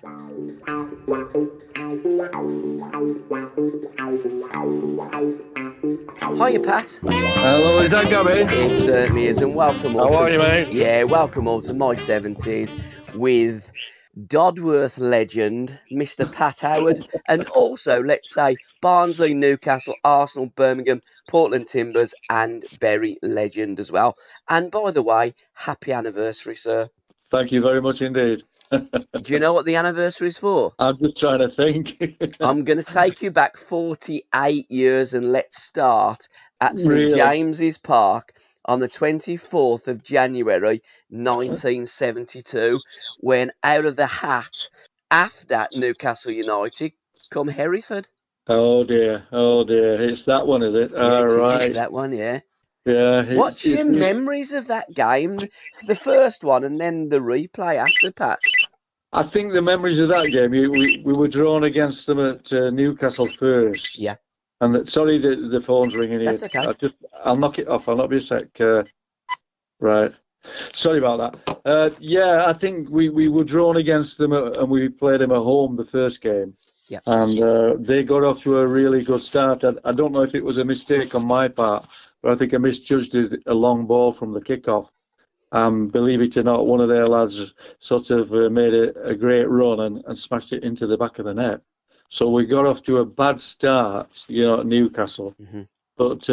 Hiya, Pat. Hello, is that Gabbie? It certainly is, and welcome all. How are you, mate? Yeah, welcome all to My 70s with Dodworth legend, Mr. Pat Howard, and also, let's say, Barnsley, Newcastle, Arsenal, Birmingham, Portland Timbers, and Bury legend as well. And by the way, happy anniversary, sir. Thank you very much indeed. Do you know what the anniversary is for? I'm just trying to think. I'm going to take you back 48 years and let's start at St Really? James's Park on the 24th of January 1972, when out of the hat, after Newcastle United, come Hereford. Oh dear, it's that one, is it? Yeah, Right. it's that one, yeah. Yeah. What's your memories of that game? The first one and then the replay after, Pat? I think the memories of that game, we were drawn against them at Newcastle first. Yeah. And sorry, the phone's ringing here. That's okay. I'll knock it off. I'll not be a sec. Right. Sorry about that. Yeah, I think we were drawn against them and we played them at home the first game. Yeah. And they got off to a really good start. I don't know if it was a mistake on my part, but I think I misjudged a long ball from the kickoff. Believe it or not, one of their lads sort of made a great run and smashed it into the back of the net. So we got off to a bad start, at Newcastle. Mm-hmm. But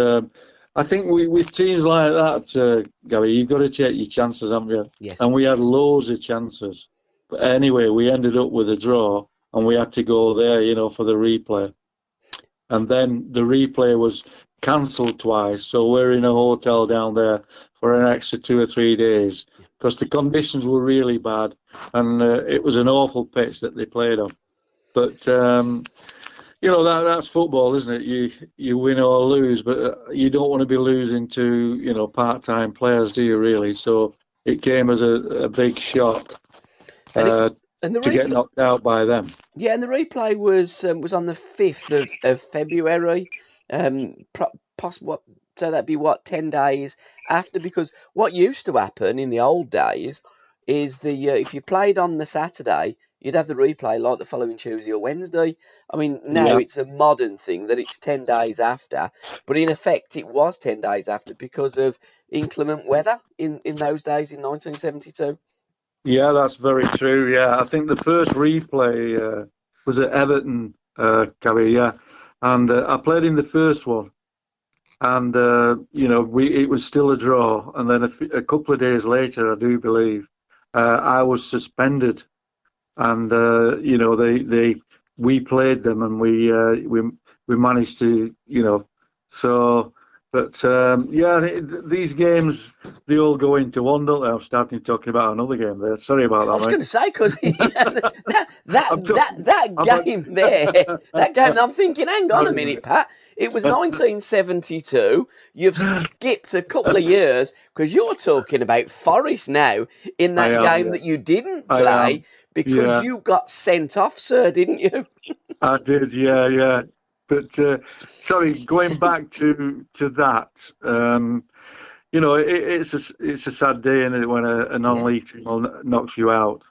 I think with teams like that, Gabbie, you've got to take your chances, haven't you? Yes. And we had loads of chances. But anyway, we ended up with a draw, and we had to go there, for the replay. And then the replay was cancelled twice, so we're in a hotel down there for an extra 2 or 3 days because the conditions were really bad, and it was an awful pitch that they played on. But that's football, isn't it? You win or lose, but you don't want to be losing to part-time players, do you really? So it came as a big shock to get knocked out by them. Yeah, and the replay was on the 5th of February. Possible, so that'd be 10 days after, because what used to happen in the old days is if you played on the Saturday, you'd have the replay like the following Tuesday or Wednesday. I mean, now It's a modern thing that it's 10 days after, but in effect it was 10 days after because of inclement weather in those days in 1972. Yeah, that's very true. Yeah, I think the first replay was at Everton, Cabbie, yeah. And I played in the first one. And, it was still a draw. And then a couple of days later, I do believe, I was suspended. And, we played them and we managed to, so... But, these games, they all go into one, don't they? I'm starting talking about another game there. Sorry about that, I was mate. going to say, because that game there, I'm thinking, hang on a minute, Pat. It was 1972. You've skipped a couple of years because you're talking about Forest now in that game that you didn't play because you got sent off, sir, didn't you? I did, yeah. But sorry, going back to that, it's a sad day, isn't it, when a non-league team knocks you out.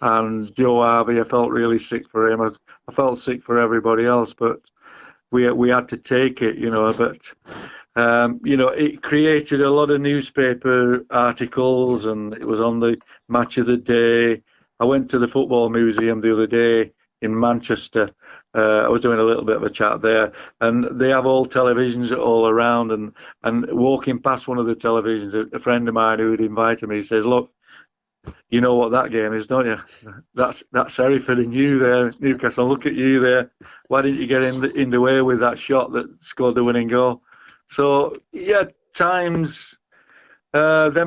And Joe Harvey, I felt really sick for him. I felt sick for everybody else, but we had to take it, But it created a lot of newspaper articles, and it was on the match of the day. I went to the Football Museum the other day in Manchester. I was doing a little bit of a chat there, and they have all televisions all around. And walking past one of the televisions, a friend of mine who had invited me says, "Look, you know what that game is, don't you? That's Hereford and you there, Newcastle. Look at you there. Why didn't you get in the way with that shot that scored the winning goal?" So yeah, them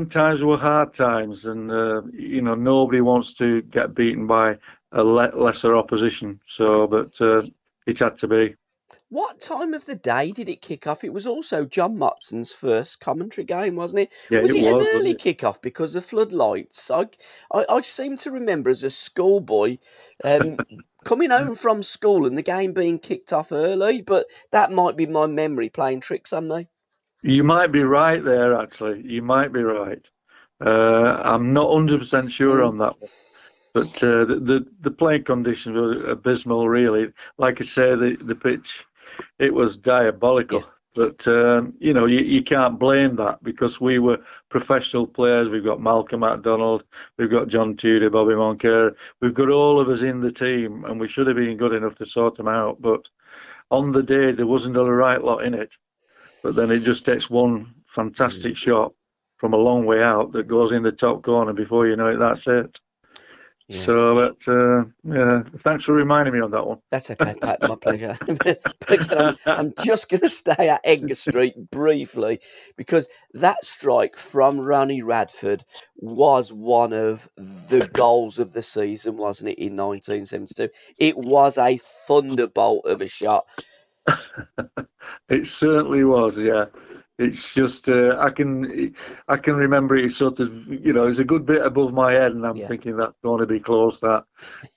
times were hard times, and nobody wants to get beaten by a lesser opposition. So, but it had to be. What time of the day did it kick off? It was also John Motson's first commentary game, wasn't it? Yeah, was it an early kick-off because of floodlights? I seem to remember as a schoolboy coming home from school and the game being kicked off early, but that might be my memory playing tricks on me. You might be right there, actually. You might be right. I'm not 100% sure on that one. But the playing conditions were abysmal, really. Like I say, the pitch, it was Yeah, diabolical. But you can't blame that because we were professional players. We've got Malcolm MacDonald, we've got John Tudor, Bobby Moncur. We've got all of us in the team, and we should have been good enough to sort them out. But on the day, there wasn't a right lot in it. But then it just takes one fantastic shot from a long way out that goes in the top corner. Before you know it, that's it. yeah. So yeah, thanks for reminding me on that one. That's okay, Pat. My pleasure. But again, I'm just going to stay at Edgar Street briefly because that strike from Ronnie Radford was one of the goals of the season, wasn't it, in 1972? It was a thunderbolt of a shot. It certainly was, yeah. It's just I can remember it sort of it's a good bit above my head, and I'm Yeah. thinking that's going to be close. That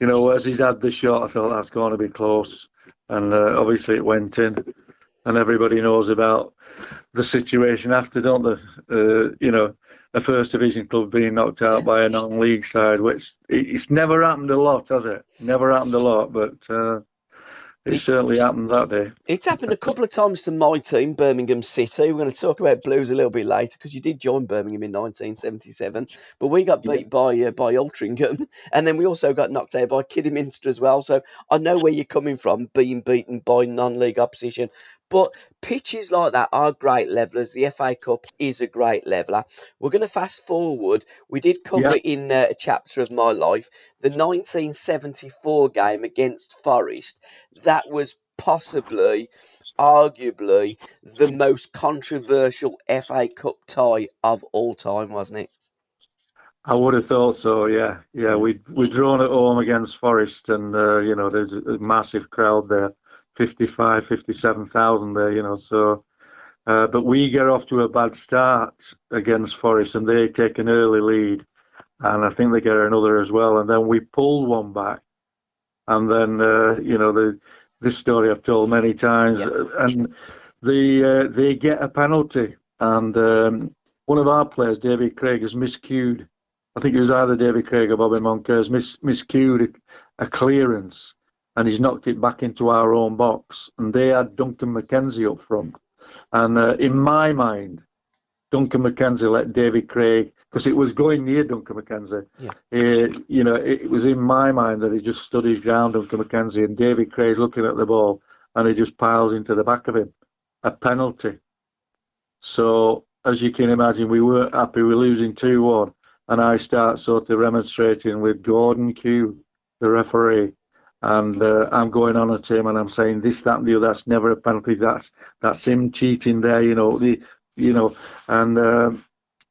as he's had the shot, I thought that's going to be close, and obviously it went in, and everybody knows about the situation after, don't they? A first division club being knocked out Yeah. by a non-league side, which it's never happened a lot, has it? Never happened a lot, but it certainly happened that day. It's happened a couple of times to my team, Birmingham City. We're going to talk about Blues a little bit later because you did join Birmingham in 1977, but we got Yeah. beat by Altrincham, and then we also got knocked out by Kidderminster as well. So I know where you're coming from, being beaten by non-league opposition. But pitches like that are great levelers. The FA Cup is a great leveler. We're going to fast forward. We did cover Yeah. it in a chapter of my life. The 1974 game against Forest. That was possibly, arguably, the most controversial FA Cup tie of all time, wasn't it? I would have thought so. Yeah, yeah. Mm. We'd drawn at home against Forest, and there's a massive crowd there, 55, 57,000 there. So but we get off to a bad start against Forest, and they take an early lead, and I think they get another as well, and then we pull one back, and then this story I've told many times, Yeah. and they get a penalty, and one of our players, David Craig, has miscued. I think it was either David Craig or Bobby Moncur has miscued a clearance, and he's knocked it back into our own box, and they had Duncan McKenzie up front, and in my mind, Duncan McKenzie let David Craig, because it was going near Duncan McKenzie. Yeah. It was in my mind that he just stood his ground, Duncan McKenzie, and David Craig's looking at the ball, and he just piles into the back of him. A penalty. So, as you can imagine, we weren't happy. We're losing 2-1, and I start sort of remonstrating with Gordon Q, the referee, and I'm going on at him, and I'm saying this, that, and the other. That's never a penalty. That's him cheating there. And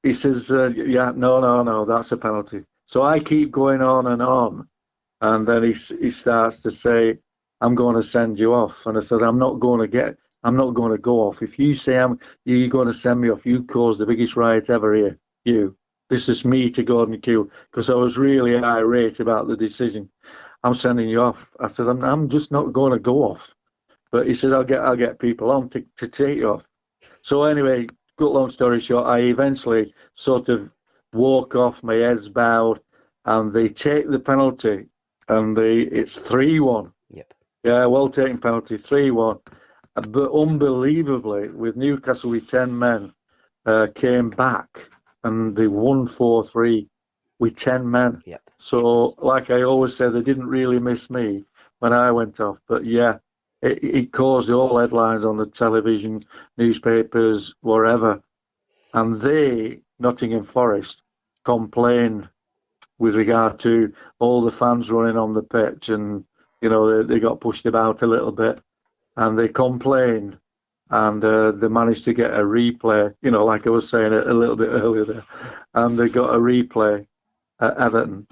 he says, yeah, no, that's a penalty. So I keep going on, and then he starts to say, I'm going to send you off. And I said, I'm not going to go off. If you say you're going to send me off, you caused the biggest riot ever here. This is me to Gordon Q, because I was really irate about the decision. I'm sending you off. I said, I'm just not going to go off. But he says, I'll get people on to take you off. So anyway, cut long story short, I eventually sort of walk off, my head's bowed, and they take the penalty, and it's 3-1. Yep. Yeah, well taken penalty, 3-1. But unbelievably, with Newcastle with 10 men, came back, and they won 4-3 with 10 men. Yep. So, like I always say, they didn't really miss me when I went off. But yeah, it caused all headlines on the television, newspapers, wherever. And they, Nottingham Forest, complained with regard to all the fans running on the pitch, and they got pushed about a little bit, and they complained, and they managed to get a replay. Like I was saying a little bit earlier there, and they got a replay at Everton.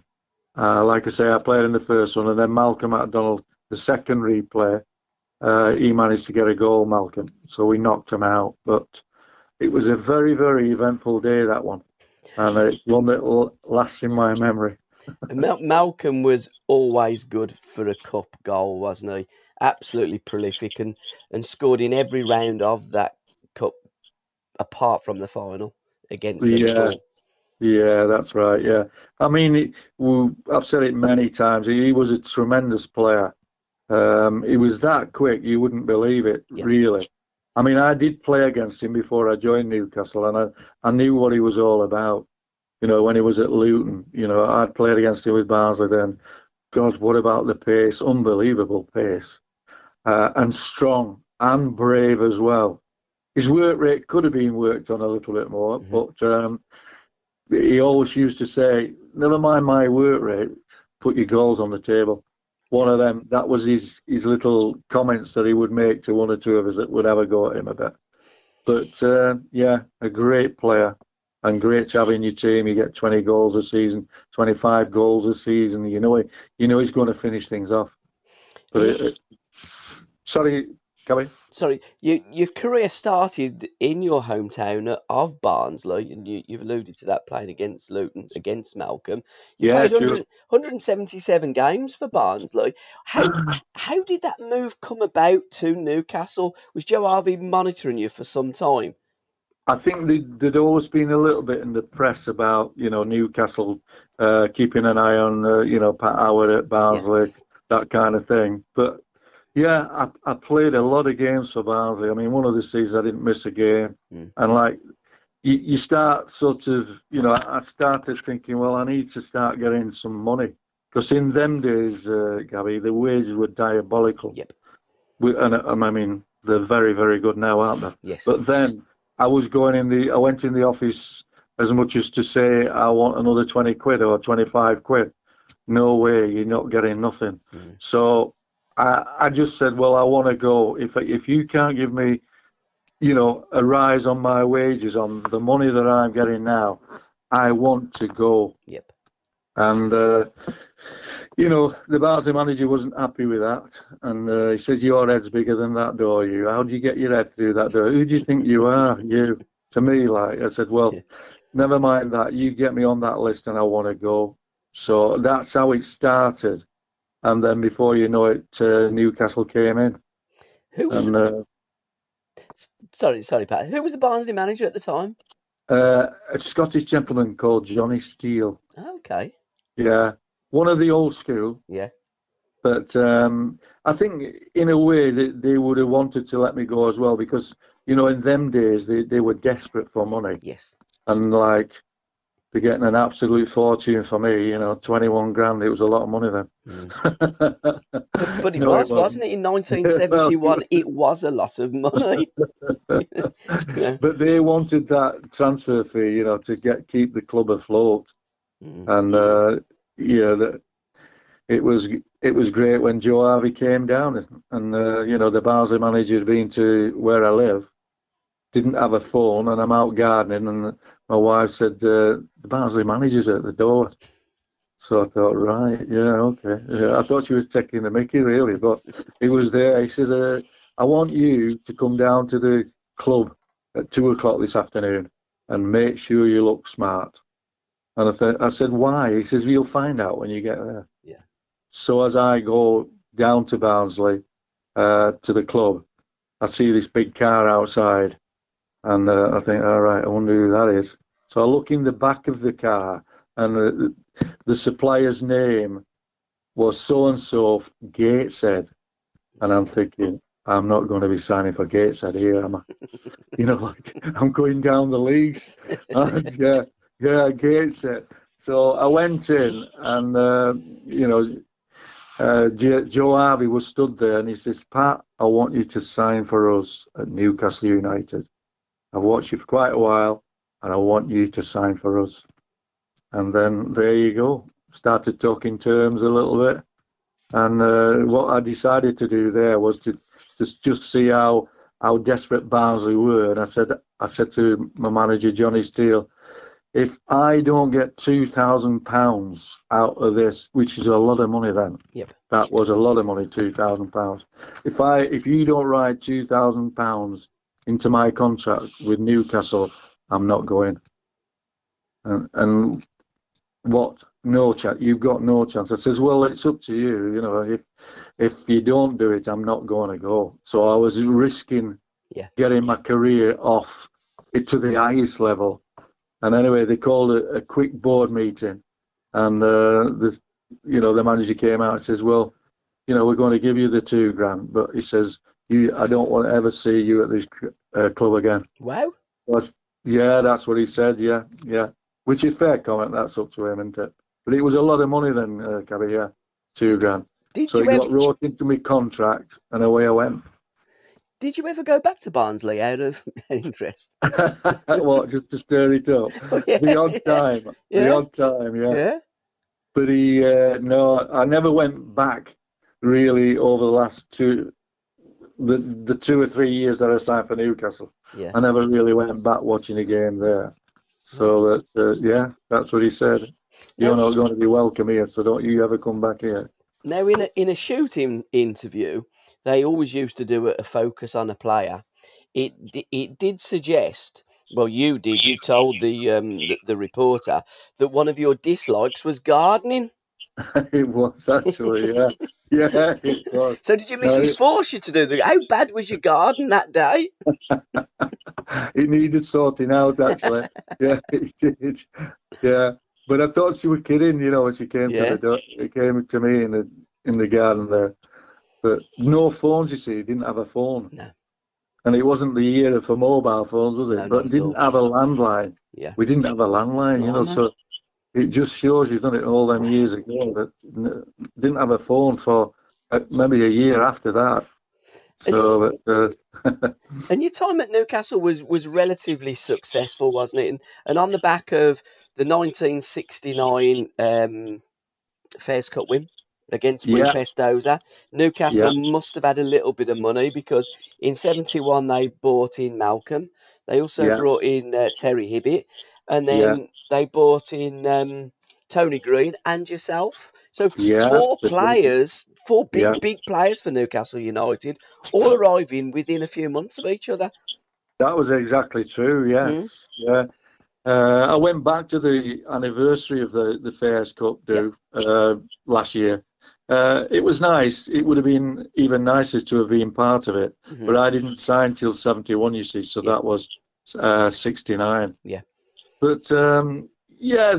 Like I say, I played in the first one, and then Malcolm MacDonald, the second replay, he managed to get a goal, Malcolm. So we knocked him out. But it was a very, very eventful day, that one. And it's one that lasts in my memory. Malcolm was always good for a cup goal, wasn't he? Absolutely prolific and scored in every round of that cup apart from the final against Yeah, Liverpool. Yeah, that's right. Yeah, I mean, I've said it many times. He was a tremendous player. He was that quick, you wouldn't believe it, Yep. really. I mean, I did play against him before I joined Newcastle, and I knew what he was all about. You know, when he was at Luton, you know, I'd played against him with Barnsley then. God, what about the pace? Unbelievable Yeah. pace. And strong and brave as well. His work rate could have been worked on a little bit more, Hmm. but he always used to say, never mind my work rate, put your goals on the table. One Yeah. of them, that was his little comments that he would make to one or two of us that would ever go at him a bit. But yeah, a great player and great to have in your team. You get 20 goals a season, 25 goals a season. You know he's going to finish things off. But sorry, Cabbie. Sorry, your career started in your hometown of Barnsley, and you've alluded to that, playing against Luton, against Malcolm. You Yeah, played true. 177 games for Barnsley. How did that move come about to Newcastle? Was Joe Harvey monitoring you for some time? I think there'd always been a little bit in the press about, you know, Newcastle keeping an eye on, you know, Pat Howard at Yeah. Barnsley, that kind of thing. But yeah, I played a lot of games for Barnsley. I mean, one of the seasons I didn't miss a game. Mm. And like, you start sort of, you know, I started thinking, well, I need to start getting some money. Because in them days, Gabby, the wages were diabolical. Yep. And I mean, they're very, very good now, aren't they? Yes. But then I went in the office as much as to say, I want another 20 quid or 25 quid. No way, you're not getting nothing. Mm. So I just said, well, I want to go. If you can't give me, you know, a rise on my wages, on the money that I'm getting now, I want to go. Yep. And you know, the Barnsley manager wasn't happy with that, and he says, "Your head's bigger than that door. You, how do you get your head through that door? Who do you think you are? You?" To me, like I said, "Well, never mind that. You get me on that list, and I want to go." So that's how it started, and then before you know it, Newcastle came in, Who was and the sorry, Pat. Who was the Barnsley manager at the time? a Scottish gentleman called Johnny Steele. Okay. Yeah, one of the old school. Yeah. But I think in a way they would have wanted to let me go as well because, you know, in them days they were desperate for money. Yes. And like they're getting an absolute fortune for me, you know, 21 grand, it was a lot of money then. Mm. But it No, it was, wasn't. wasn't it? In Well, 1971, it was a lot of money. Yeah. but they wanted that transfer fee, you know, to keep the club afloat. Mm. And yeah, it was great when Joe Harvey came down, and you know the Barnsley manager had been to where I live, didn't have a phone, and I'm out gardening, and my wife said the Barnsley manager's at the door. So I thought, right, yeah, okay. Yeah, I thought she was taking the mickey really, but he was there. He says, I want you to come down to the club at 2 o'clock this afternoon and make sure you look smart. And I said, why? He says, well, you'll find out when you get there. Yeah. So as I go down to Barnsley to the club, I see this big car outside, and I think, all right, I wonder who that is. So I look in the back of the car, and the supplier's name was so and so Gateshead, and I'm thinking, I'm not going to be signing for Gateshead here, am I? You know, like I'm going down the leagues, and yeah, Gateshead. So I went in, and you know. Joe Harvey was stood there and he says, Pat, I want you to sign for us at Newcastle United. I've watched you for quite a while and I want you to sign for us. And then there you go. Started talking terms a little bit. And what I decided to do there was to just see how desperate Barnsley were. And I said to my manager, Johnny Steele, if I don't get £2,000 out of this, which is a lot of money then, Yep. that was a lot of money, £2,000. If you don't write £2,000 into my contract with Newcastle, I'm not going. And what? No chance. You've got no chance. I says, well, it's up to you. You know, if you don't do it, I'm not going to go. So I was risking Yeah. getting my career off it to the highest level. And anyway, they called a quick board meeting, and the manager came out and says, "Well, we're going to give you the £2,000, but he says I don't want to ever see you at this club again." Wow. Yeah, that's what he said. Yeah, yeah. Which is fair comment. That's up to him, isn't it? But it was a lot of money then, Cabbie. Yeah, £2,000. Did So you it ever got wrote into my contract, and away I went. did you ever go back to Barnsley out of interest? What, just to stir it up? Oh, yeah, The odd time, the yeah, odd time, yeah. yeah. But no, I never went back really over the last the 2 or 3 years that I signed for Newcastle. Yeah. I never really went back watching a game there. So yeah, that's what he said. You're Now, not going to be welcome here, so don't you ever come back here. now in a shooting interview, they always used to do a focus on a player. It did suggest, well, you did. You told the reporter that one of your dislikes was gardening. It was actually, yeah, yeah, it was. So did your No, missus force you to do that? How bad was your garden that day? it needed sorting out actually. Yeah, it did. Yeah, but I thought she was kidding, when she came to Yeah. the door. It came to me in the garden there. But no phones, you see. Didn't have a phone. No. And it wasn't the era for mobile phones, was it? No, But not at didn't all. have a landline. Yeah. We didn't have a landline, Blimey. so it just shows you've done it all them years ago. That didn't have a phone for maybe a year after that. So And your time at Newcastle was relatively successful, wasn't it? And on the back of the 1969 Fairs Cup win against yeah, Wimpest, Newcastle yeah, must have had a little bit of money, because in '71 they bought in Malcolm. They also yeah, brought in Terry Hibbett, and yeah, then they bought in Tony Green and yourself. So yeah, four yeah. big players for Newcastle United, all arriving within a few months of each other. That was exactly true. Mm, Yes, yeah. I went back to the anniversary of the Fairs Cup yeah. Last year. It was nice. It would have been even nicer to have been part of it, Hmm. but I didn't sign till '71. You see, so Yeah. that was '69. Yeah. But yeah,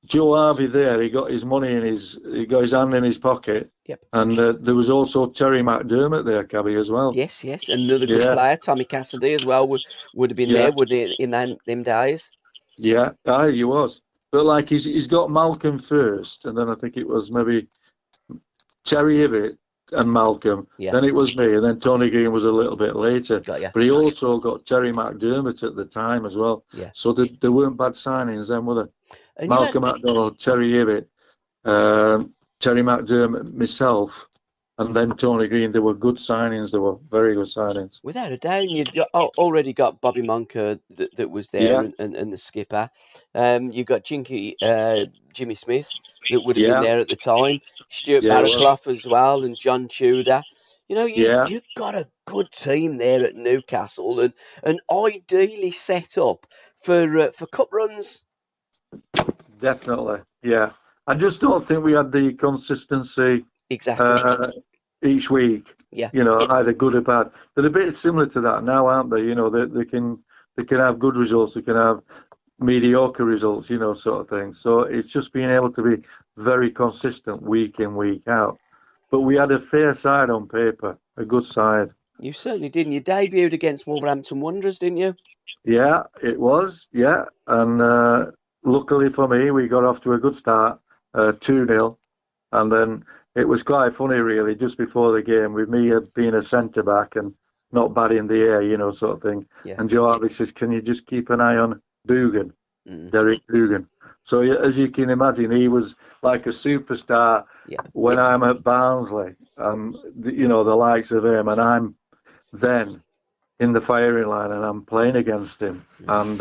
Joe Harvey there. He got his money he got his hand in his pocket, Yep. and there was also Terry McDermott there, Cabbie, as well. Yes. Another good Yeah, player, Tommy Cassidy as well, would have been yeah. there, would it, in them days? Yeah, aye, he was. But like he's got Malcolm first, and then I think it was maybe Terry Hibbett and Malcolm. Yeah. Then it was me, and then Tony Green was a little bit later. Got ya. But he also got Terry McDermott at the time as well. Yeah. So there weren't bad signings then, were there? And Malcolm McDonald, Terry Hibbett, Terry McDermott, myself, and then Tony Green. They were good signings. They were very good signings. without a doubt, you'd already got Bobby Moncur that was there, Yeah, and the skipper. You got Jimmy Smith that would have been yeah, there at the time. Stuart yeah, well, Barraclough as well, and John Tudor. yeah. You got a good team there at Newcastle, and ideally set up for cup runs. Definitely, yeah. I just don't think we had the consistency Exactly. each week. Yeah. Either good or bad. They're a bit similar to that now, aren't they? They can have good results, they can have mediocre results, sort of thing. So it's just being able to be very consistent week in, week out. But we had a fair side on paper, a good side. You certainly did. You debuted against Wolverhampton Wanderers, didn't you? Yeah, it was. Yeah, and luckily for me, we got off to a good start, 2-0, and then it was quite funny, really, just before the game, with me being a centre back and not bad in the air, sort of thing. Yeah. And Joe Harvey says, "Can you just keep an eye on Dugan, Mm. Derek Dugan?" So as you can imagine, he was like a superstar Yeah. when I'm at Barnsley, the likes of him, and I'm then in the firing line and I'm playing against him. And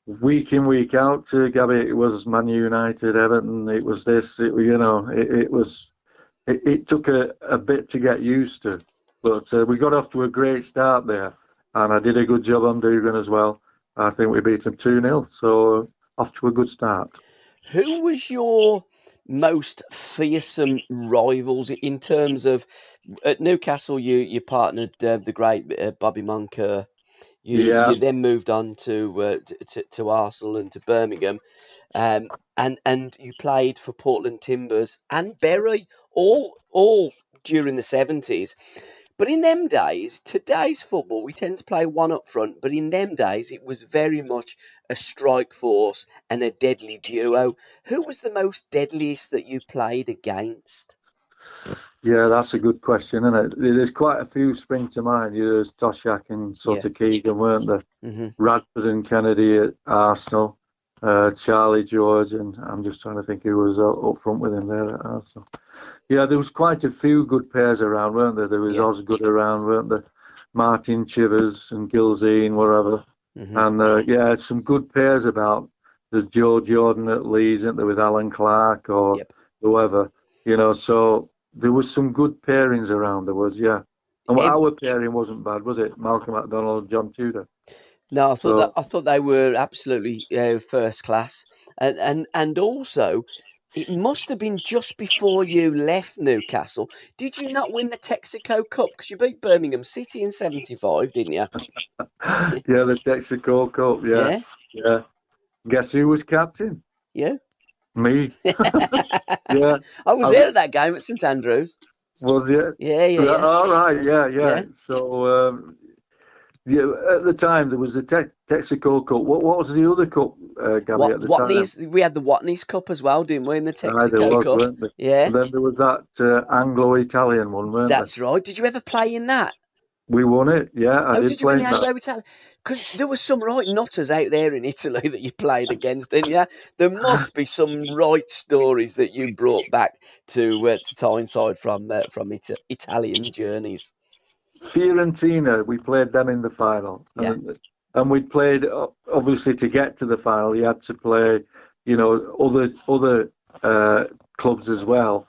week in, week out, Gabbie, it was Man United, Everton, it was this, it took a bit to get used to. But we got off to a great start there, and I did a good job on Dugan as well. I think we beat him 2-0, so off to a good start. Who was your most fearsome rivals in terms of at Newcastle? You partnered the great Bobby Moncur. Yeah. You then moved on to Arsenal and to Birmingham, and you played for Portland Timbers and Bury, all during the 70s. But in them days, today's football, we tend to play one up front, but in them days, it was very much a strike force and a deadly duo. Who was the most deadliest that you played against? Yeah, that's a good question, isn't it? There's quite a few spring to mind. There's Toshak and Yeah. sort of Keegan, weren't there? Hmm. Radford and Kennedy at Arsenal, Charlie George, and I'm just trying to think who was up front with him there at Arsenal. Yeah, there was quite a few good pairs around, weren't there? There was Yeah. Osgood around, weren't there? Martin Chivers and Gilzine, wherever. Hmm. And yeah, some good pairs about. There's Joe Jordan at Leeds, isn't there, with Alan Clark or Yep. whoever, so there was some good pairings around. There was, yeah. And Ev- our pairing wasn't bad, was it? Malcolm McDonald and John Tudor. No, So, I thought they were absolutely first class, and also it must have been just before you left Newcastle. Did you not win the Texaco Cup? Because you beat Birmingham City in '75, didn't you? yeah, the Texaco Cup, Yeah, yes. Yeah. Guess who was captain? yeah. Me. Yeah. I was I there at that game at St Andrews. was it. Yeah, yeah, yeah, All right, yeah, yeah. yeah. So, yeah, at the time there was the Texaco Cup. What was the other cup, Gabbie, at the time? Watney's? We had the Watney's Cup as well, didn't we? In the There Texaco was, Cup. weren't there? Yeah, And then there was that Anglo-Italian one, weren't there? that's right. Did you ever play in that? We won it. Yeah, I Oh, did did you win play the in that. Anglo-Italian? Because there were some right nutters out there in Italy that you played against, didn't you? There must be some right stories that you brought back to Tyneside from Italian journeys. Fiorentina, we played them in the final, Yeah, and we played obviously to get to the final. You had to play, other clubs as well.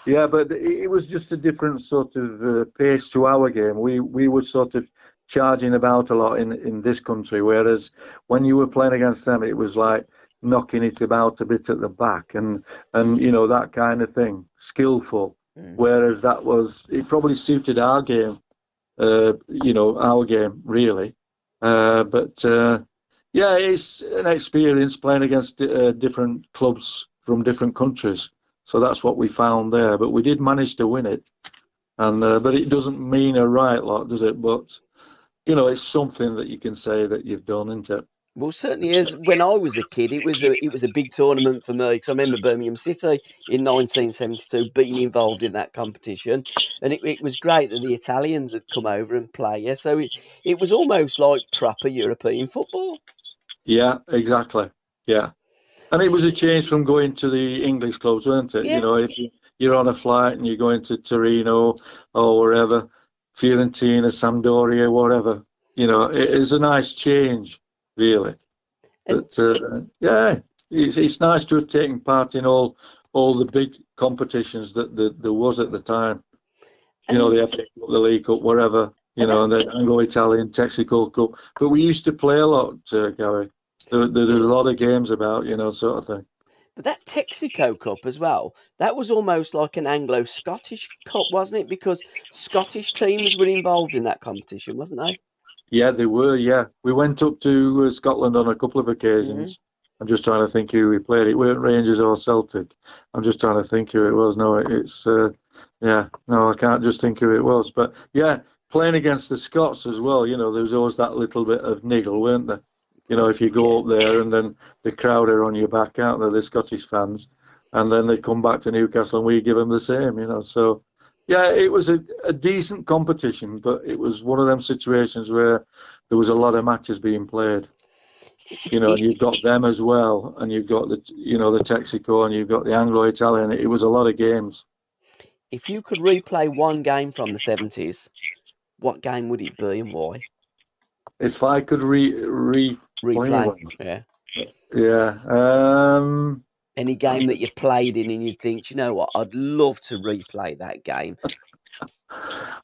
Yeah, but it was just a different sort of pace to our game. We were sort of charging about a lot in this country, whereas when you were playing against them, it was like knocking it about a bit at the back and that kind of thing, skillful. mm. Whereas it probably suited our game, our game really. But yeah, it's an experience playing against different clubs from different countries. So that's what we found there. But we did manage to win it, and but it doesn't mean a right lot, does it? But it's something that you can say that you've done, isn't it? Well, certainly is. When I was a kid, it was a big tournament for me because I remember Birmingham City in 1972 being involved in that competition, and it was great that the Italians had come over and play. Yeah, so it was almost like proper European football. Yeah, exactly. Yeah. And it was a change from going to the English clubs, weren't it? Yeah. If you're on a flight and you're going to Torino or wherever, Fiorentina, Sampdoria, whatever, it is a nice change, really. And But yeah, it's nice to have taken part in all the big competitions that there was at the time. and The FA Cup, the League Cup, whatever, and that and the Anglo-Italian Texaco Cup. But we used to play a lot, Gary. There are a lot of games about, sort of thing. but that Texaco Cup as well, that was almost like an Anglo-Scottish Cup, wasn't it? Because Scottish teams were involved in that competition, wasn't they? Yeah, they were. Yeah, we went up to Scotland on a couple of Hmm. occasions. I'm just trying to think who we played. It weren't Rangers or Celtic. I'm just trying to think who it was. No, it's yeah. No, I can't just think who it was. But yeah, playing against the Scots as well. There was always that little bit of niggle, weren't there? If you go Yeah. up there and then the crowd are on your back, aren't they? The Scottish fans, and then they come back to Newcastle and we give them the same. So. Yeah, it was a decent competition, but it was one of them situations where there was a lot of matches being played. And you've got them as well, and you've got the Texaco, and you've got the Anglo-Italian. It was a lot of games. If you could replay one game from the 70s, what game would it be and why? If I could replay Replay, one, yeah. yeah, Any game that you played in and you'd think, "Do you know what, I'd love to replay that game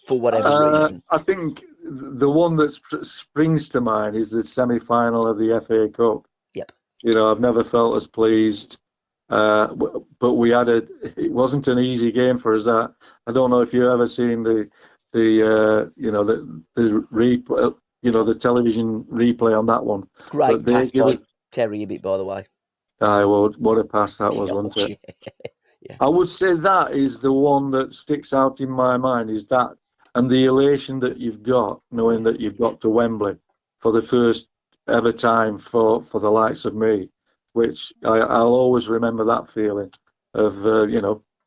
for whatever reason." I think the one that springs to mind is the semi-final of the FA Cup. Yep. I've never felt as pleased. But it wasn't an easy game for us. I don't know if you've ever seen the replay. the television replay on that one. Great But they pass give by it. Terry a bit, by the way. Well, what a pass that was, Oh, wasn't it? yeah, yeah, I would say that is the one that sticks out in my mind, is that, and the elation that you've got knowing yeah. that you've got to Wembley for the first ever time for the likes of me, which I'll always remember that feeling of,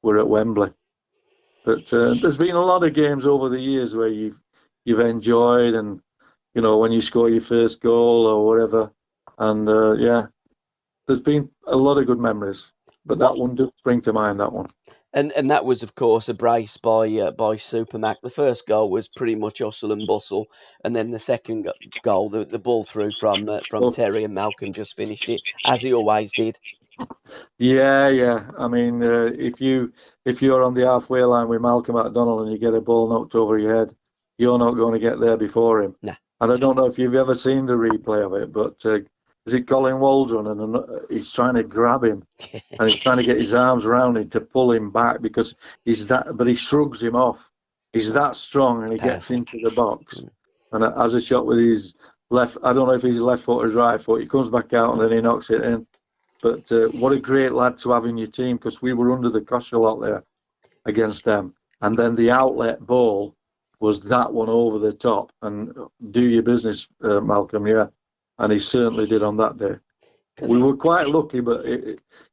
we're at Wembley. But there's been a lot of games over the years where you've enjoyed, and when you score your first goal or whatever, and yeah, there's been a lot of good memories. But that What? one does spring to mind. That one. And that was, of course, a brace by Supermac. The first goal was pretty much hustle and bustle, and then the second goal, the ball through from Oh, Terry and Malcolm just finished it as he always did. yeah, yeah. I mean, if you're on the halfway line with Malcolm McDonald and you get a ball knocked over your head, you're not going to get there before him. Nah. And I don't know if you've ever seen the replay of it, but is it Colin Waldron? And he's trying to grab him, and he's trying to get his arms around him to pull him back because but he shrugs him off. He's that strong, and he gets Powerful. into the box and has a shot with his left. I don't know if he's left foot or his right foot. He comes back out and then he knocks it in. But what a great lad to have in your team, because we were under the cosh a lot there against them. And then the outlet ball was that one over the top. And do your business, Malcolm, yeah. And he certainly did on that day. We were quite lucky, but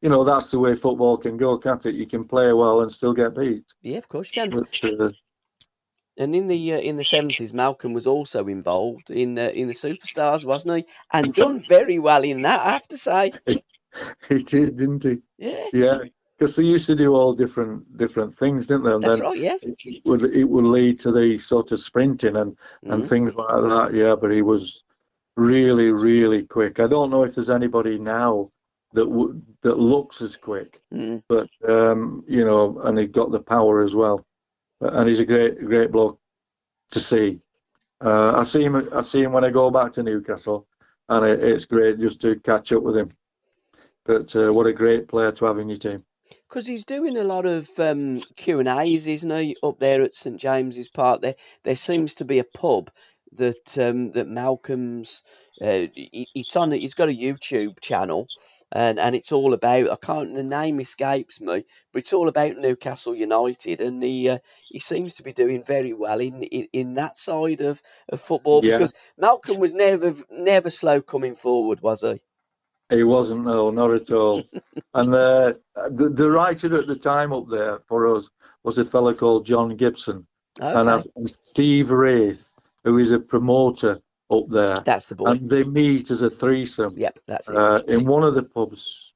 that's the way football can go, can't it? You can play well and still get beat. Yeah, of course you can. But, And in the 70s, Malcolm was also involved in the Superstars, wasn't he? And done very well in that, I have to say. he did, didn't he? Yeah, Yeah, because they used to do all different things, didn't they? And that's then right. Yeah. it would lead to the sort of sprinting and things like that. Yeah, but he was really, really quick. I don't know if there's anybody now that looks as quick, but and he got the power as well. And he's a great bloke to see. I see him when I go back to Newcastle, and it's great just to catch up with him. But what a great player to have in your team. Because he's doing a lot of Q&As, isn't he, up there at St James's Park? There seems to be a pub that Malcolm's. It's on. He's got a YouTube channel, and it's all about. The name escapes me, but it's all about Newcastle United, and he seems to be doing very well in that side of football, Yeah. because Malcolm was never slow coming forward, was he? He wasn't, no, not at all. And the writer at the time up there for us was a fellow called John Gibson. Okay. And Steve Wraith, who is a promoter up there. That's the boy. And they meet as a threesome. Yep, that's it. In one of the pubs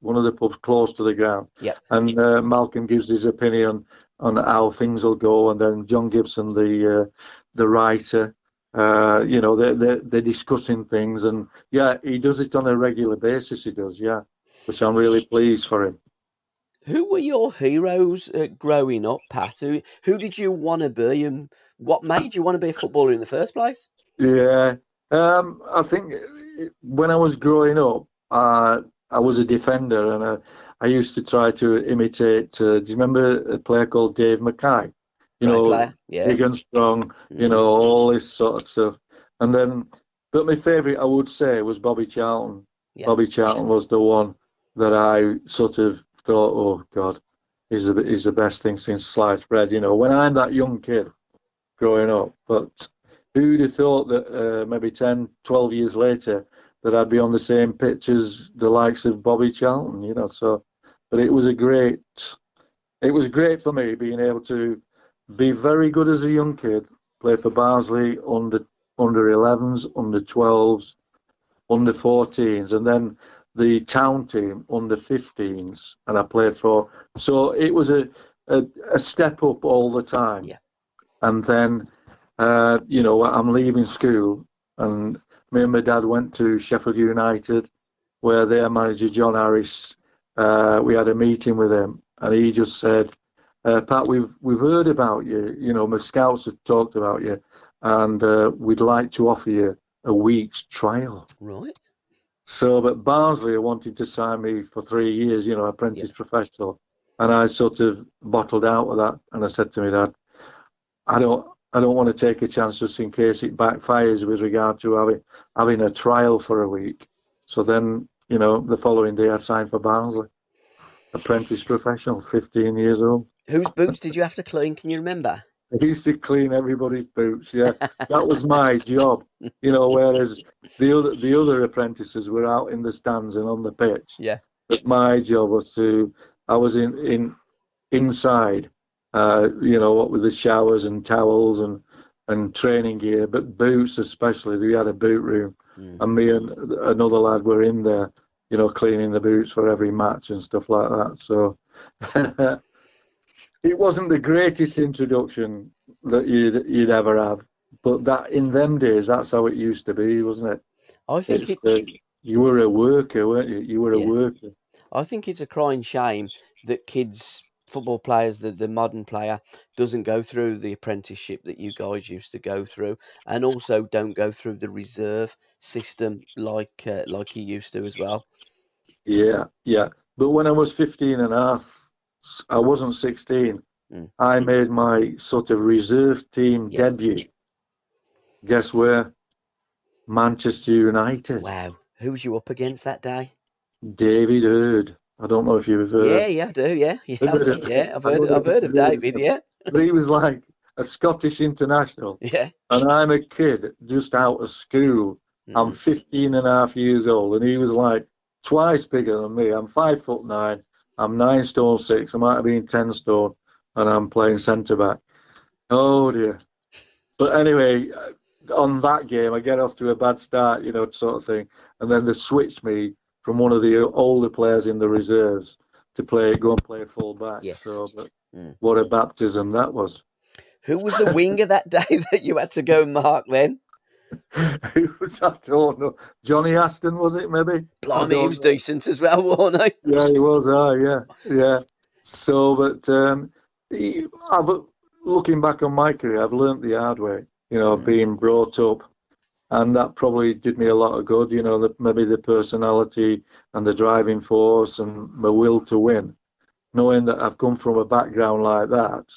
close to the ground. Yep. And Malcolm gives his opinion on how things will go, and then John Gibson, the writer, they're discussing things, and yeah, he does it on a regular basis. He does, yeah, which I'm really pleased for him. Who were your heroes growing up, Pat? Who did you want to be, and what made you want to be a footballer in the first place? Yeah, I think when I was growing up, I was a defender, and I used to try to imitate. Do you remember a player called Dave Mackay? Player. Yeah. Big and strong, all this sort of stuff. And then, but my favourite, I would say, was Bobby Charlton. Yeah. Bobby Charlton was the one that I sort of thought, oh God, he's the best thing since sliced bread. When I'm that young kid growing up, but who'd have thought that maybe 10, 12 years later that I'd be on the same pitch as the likes of Bobby Charlton, so, but it was great for me being able to be very good as a young kid, play for Barnsley under 11s, under 12s, under 14s, and then the town team under 15s, and I played for. So it was a step up all the time. Yeah. And then, I'm leaving school, and me and my dad went to Sheffield United, where their manager John Harris, we had a meeting with him, and he just said, Pat, we've heard about you. My scouts have talked about you, and we'd like to offer you a week's trial. Right. So, but Barnsley wanted to sign me for 3 years, apprentice professional, and I sort of bottled out with that, and I said to my dad, I I don't want to take a chance just in case it backfires with regard to having a trial for a week. So then, the following day I signed for Barnsley, apprentice professional, 15 years old. Whose boots did you have to clean? Can you remember? I used to clean everybody's boots. Yeah, that was my job. Whereas the other apprentices were out in the stands and on the pitch. Yeah. But my job was I was inside. What with the showers and towels and training gear, but boots especially. We had a boot room, and me and another lad were in there, cleaning the boots for every match and stuff like that. So. It wasn't the greatest introduction that you'd ever have, but that in them days, that's how it used to be, wasn't it? I think you were a worker, weren't you? You were a worker. I think it's a crying shame that football players, the modern player, doesn't go through the apprenticeship that you guys used to go through, and also don't go through the reserve system like you used to as well. Yeah. But when I was 15 and a half, I wasn't 16. I made my sort of reserve team debut. Guess where? Manchester United. Wow. Who was you up against that day? David Hurd. I don't know if you've heard. Yeah, I do. Yeah, I've heard of David. Yeah. But he was like a Scottish international. Yeah. And I'm a kid just out of school. I'm 15 and a half years old, and he was like twice bigger than me. I'm 5'9". I'm 9 stone 6. I might have been 10 stone, and I'm playing centre back. Oh dear. But anyway, on that game, I get off to a bad start, sort of thing, and then they switched me from one of the older players in the reserves to go and play full back. Yes. So, but what a baptism that was. Who was the winger that day that you had to go and mark then? Who was that? I don't know. Johnny Aston, was it, maybe? Blimey, he was decent as well, wasn't he? Yeah, he was. Yeah. So, but looking back on my career, I've learnt the hard way, being brought up, and that probably did me a lot of good, maybe the personality and the driving force and my will to win. Knowing that I've come from a background like that,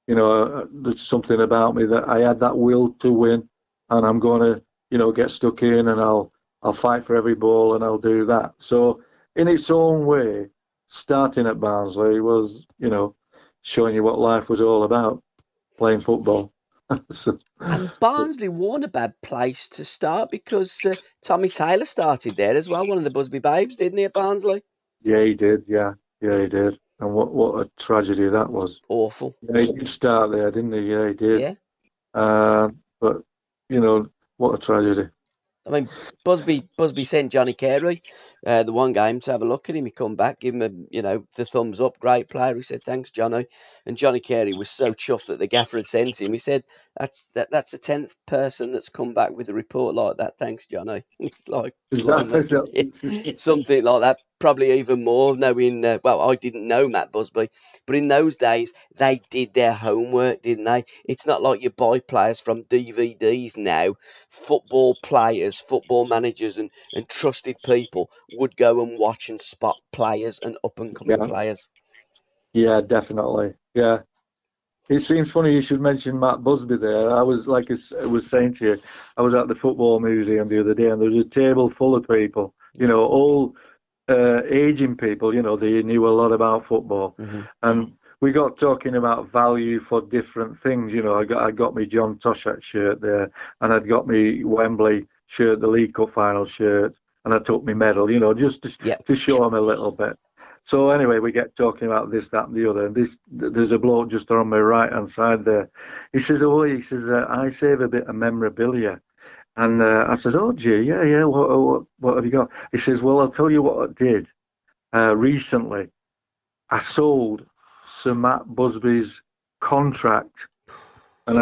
there's something about me that I had that will to win. And I'm going to, get stuck in, and I'll fight for every ball, and I'll do that. So, in its own way, starting at Barnsley was, showing you what life was all about, playing football. And Barnsley weren't a bad place to start, because Tommy Taylor started there as well, one of the Busby Babes, didn't he, at Barnsley? Yeah, he did. Yeah, he did. And what a tragedy that was. Awful. Yeah, he did start there, didn't he? Yeah, he did. Yeah. But what a tragedy. I mean, Busby sent Johnny Carey the one game to have a look at him. He come back, give him the thumbs up, great player. He said, thanks, Johnny. And Johnny Carey was so chuffed that the gaffer had sent him. He said, that's the 10th person that's come back with a report like that. Thanks, Johnny. It's like something like that. Probably even more knowing, I didn't know Matt Busby, but in those days, they did their homework, didn't they? It's not like you buy players from DVDs now. Football players, football managers and trusted people would go and watch and spot players and up-and-coming players. Yeah, definitely. Yeah. It seems funny you should mention Matt Busby there. I was, like I was saying to you, I was at the Football Museum the other day, and there was a table full of people, all aging people, they knew a lot about football. And we got talking about value for different things. I got me John Toshack shirt there, and I'd got me Wembley shirt, the League Cup final shirt, and I took my medal, just to show them a little bit. So anyway, we get talking about this, that, and the other. And there's a bloke just on my right hand side there. He says, I save a bit of memorabilia. And I says, oh, gee, yeah, what have you got? He says, well, I'll tell you what I did. Recently, I sold Sir Matt Busby's contract. And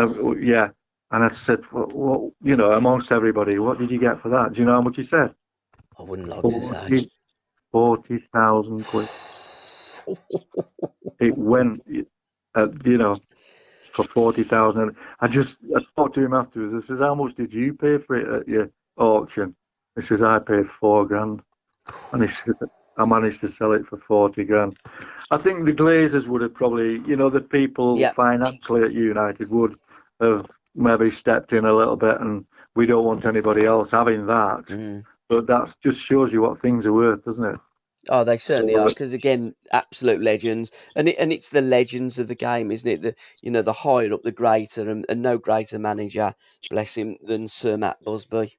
I said, well, amongst everybody, what did you get for that? Do you know how much he said? I wouldn't like to say. 40,000 quid. It went, for 40,000. I talked to him afterwards. I says, how much did you pay for it at your auction? He says, I paid $4,000. And he said, I managed to sell it for 40 grand. I think the Glazers would have probably, the people financially at United would have maybe stepped in a little bit, and we don't want anybody else having that. Mm. But that just shows you what things are worth, doesn't it? Oh, they certainly are. So Because again, absolute legends, and it's the legends of the game, isn't it? The higher up, the greater, and no greater manager, bless him, than Sir Matt Busby.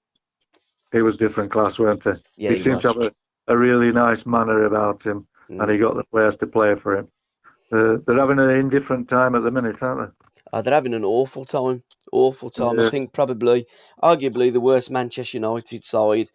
he was different class, weren't he? Yeah, He he seemed to was. have a really nice manner about him, and Mm. he got the players to play for him. They're having an indifferent time at the minute, aren't Oh, they're having an awful time. Awful they? time. I think probably, arguably, the worst Manchester United side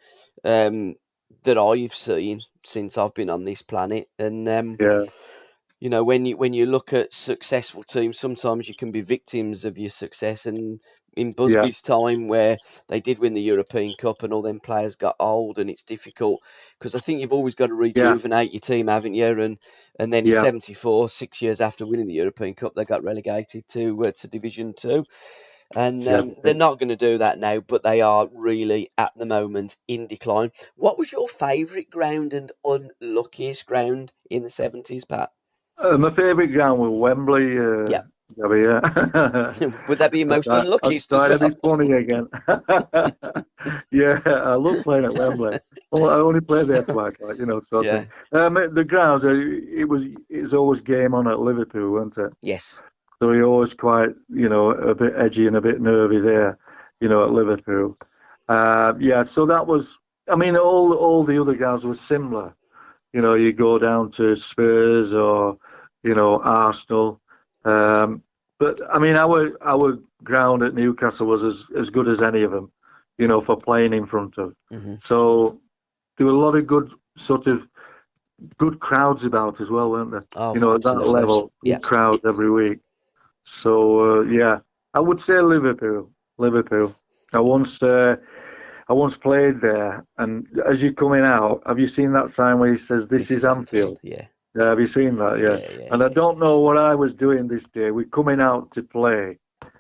that I've seen since I've been on this planet. And Yeah, when you look at successful teams, sometimes you can be victims of your success. And in yeah, Busby's time, where they did win the European Cup and all them players got old, and it's difficult because I think you've always got to yeah, rejuvenate your team, haven't you? And then in yeah, '74, 6 years after winning the European Cup, they got relegated to Division Two. And yeah. they're not going to do that now, but they are really at the moment in decline. What was your favourite ground and unluckiest ground in the '70s, Pat? My favourite ground was Wembley. Yeah. Gabbie, yeah. Would that be your most I'm unluckiest as trying to be well? funny again. Yeah, I love playing at Wembley. Well, I only played there twice, sort of Yeah. thing. The grounds, it's always game on at Liverpool, wasn't it? Yes. So you're always quite, a bit edgy and a bit nervy there, at Liverpool. Yeah, so that was, I mean, all the other grounds were similar. You go down to Spurs or, Arsenal. But I mean, our ground at Newcastle was as good as any of them, for playing in front of. Hmm. So there were a lot of good crowds about as well, weren't there? Oh, At that absolutely. level, Yeah. good crowds every week. So yeah, I would say Liverpool. Liverpool. I once uh, I once played there, and as you're coming out, have you seen that sign where he says, "This This is is Anfield. Anfield"? Yeah. Yeah, have you seen that? Yeah. Yeah. Yeah. And I Yeah. don't know what I was doing this day. We're coming out to play, and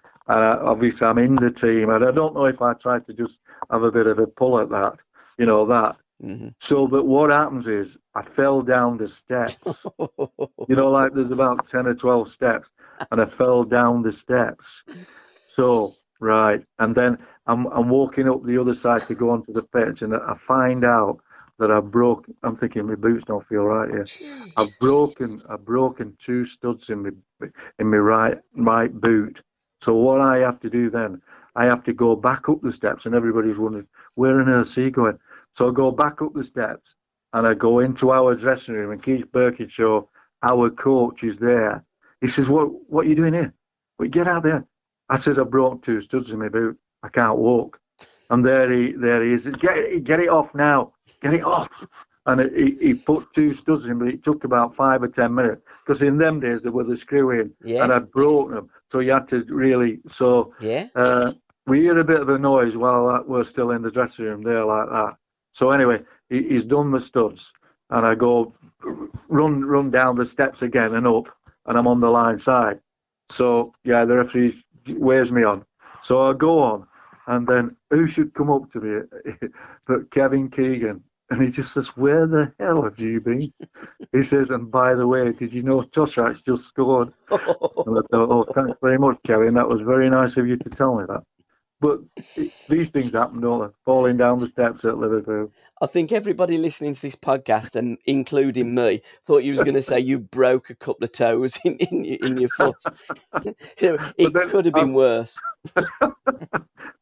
obviously I'm in the team, and I don't know if I tried to just have a bit of a pull at that, that. Hmm. So, but what happens is I fell down the steps. Like there's about 10 or 12 steps, and I fell down the steps. So, right. And then I'm walking up the other side to go onto the pitch, and I find out that I'm thinking my boots don't feel right here. Jeez. I've broken two studs in my right boot. So what I have to do then, I have to go back up the steps, and everybody's wondering, where on earth is he going? So I go back up the steps, and I go into our dressing room, and Keith Birkinshaw, our coach, is there. He says, what are you doing here? Well, get out there. I says, I broke two studs in my boot. I can't walk. And there he is. Get it off now. Get it off. And he put two studs in, but it took about 5 or 10 minutes. Because in them days, they were the screw in, Yeah. and I'd broken them. So you had to really, Yeah. we hear a bit of a noise while we're still in the dressing room there like that. So anyway, he's done the studs. And I go run down the steps again and up, and I'm on the line side. So yeah, the referee waves me on. So I go on, and then who should come up to me but Kevin Keegan? And he just says, "Where the hell have you been?" He says, "And by the way, did you know Toshak's just scored?" And I thought, "Oh, thanks very much, Kevin. That was very nice of you to tell me that." But these things happen, don't they? Falling down the steps at Liverpool. I think everybody listening to this podcast, and including me, thought you was going to say you broke a couple of toes in your foot. But It then, could have been worse.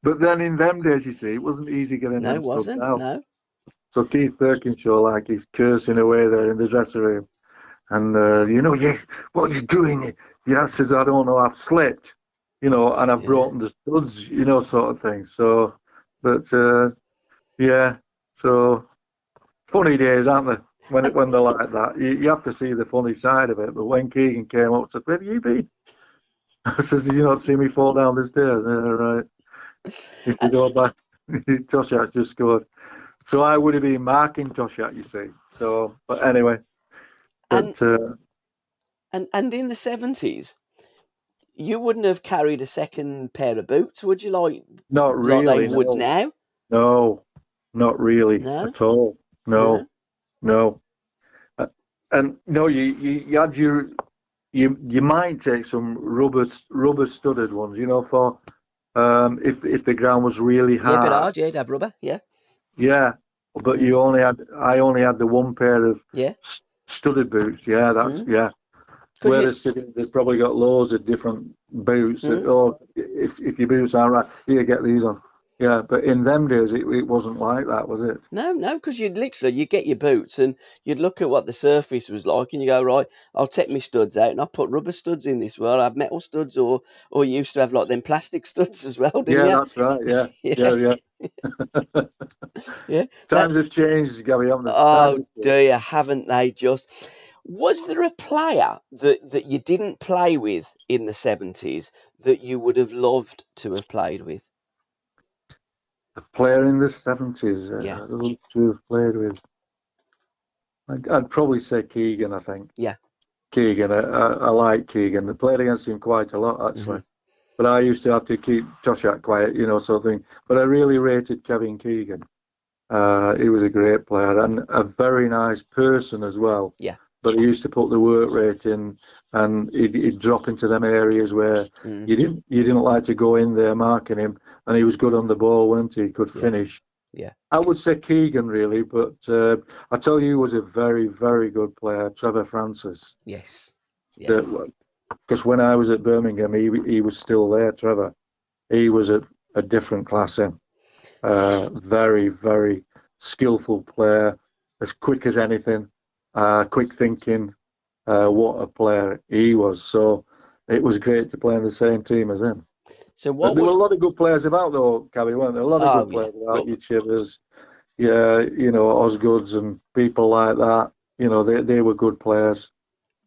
but then in them days, you see, it wasn't easy getting No, them it stuff wasn't. out. No. So Keith Birkinshaw, like he's cursing away there in the dressing room, and what are you doing? Yeah, says I don't know, I've slipped, and I've Yeah. broken the studs, sort of thing. So, but yeah, so funny days, aren't they? When they're like that, you have to see the funny side of it. But when Keegan came up, said, "Where have you been?" I says, "Did you not see me fall down the stairs?" Yeah, right. If you go back, Toshak just scored. So I would have been marking Toshak, you see. So, but anyway, And but and in the '70s, you wouldn't have carried a second pair of boots, would you? not Like they really, would no, now? no, not really No. at all. No. No, no. Uh, And no, you had you might take some rubber studded ones, for If the ground was really Yeah, a bit hard. hard. Yeah, to have rubber. Yeah. Yeah, but Mm. I only had the one pair of Yeah. studded boots. Yeah, Mm. yeah. Because you. Whereas they've probably got loads of different boots. Mm. Or if your boots aren't right, here, get these on. Yeah, but in them days, it wasn't like that, was it? No, no, because you get your boots and you'd look at what the surface was like and you go, right, I'll take my studs out and I'll put rubber studs in this. Well, I have metal studs or you used to have like them plastic studs as well, didn't Yeah, you? that's right. Yeah, Yeah, yeah, yeah. yeah. That. Times have changed, Gabby, haven't they? Times Oh have changed. dear, haven't they just? Was there a player that you didn't play with in the 70s that you would have loved to have played with? A player in the 70s Yeah, to have played with. I'd probably say Keegan, I think. yeah. Keegan, I like Keegan. I played against him quite a lot, Hmm. actually. But I used to have to keep Toshak quiet, sort of thing. But I really rated Kevin Keegan. He was a great player and a very nice person as well. Yeah. But he used to put the work rate in, and he'd drop into them areas where Mm, you didn't like to go in there marking him, and he was good on the ball, wasn't he? He could yeah, finish. yeah. I would say Keegan really, but I tell you, he was a very, very good player, Trevor Francis. Yes. Yeah. Because when I was at Birmingham, he was still there, Trevor. He was a different class in. Very, very skillful player, as quick as anything, quick thinking. What a player he was. So it was great to play in the same team as him. So But what there were would? a lot of good players about, though, Cabbie, weren't there? A lot of Oh good yeah. players about Well, you, Chivers, yeah, Osgoods and people like that. They were good players.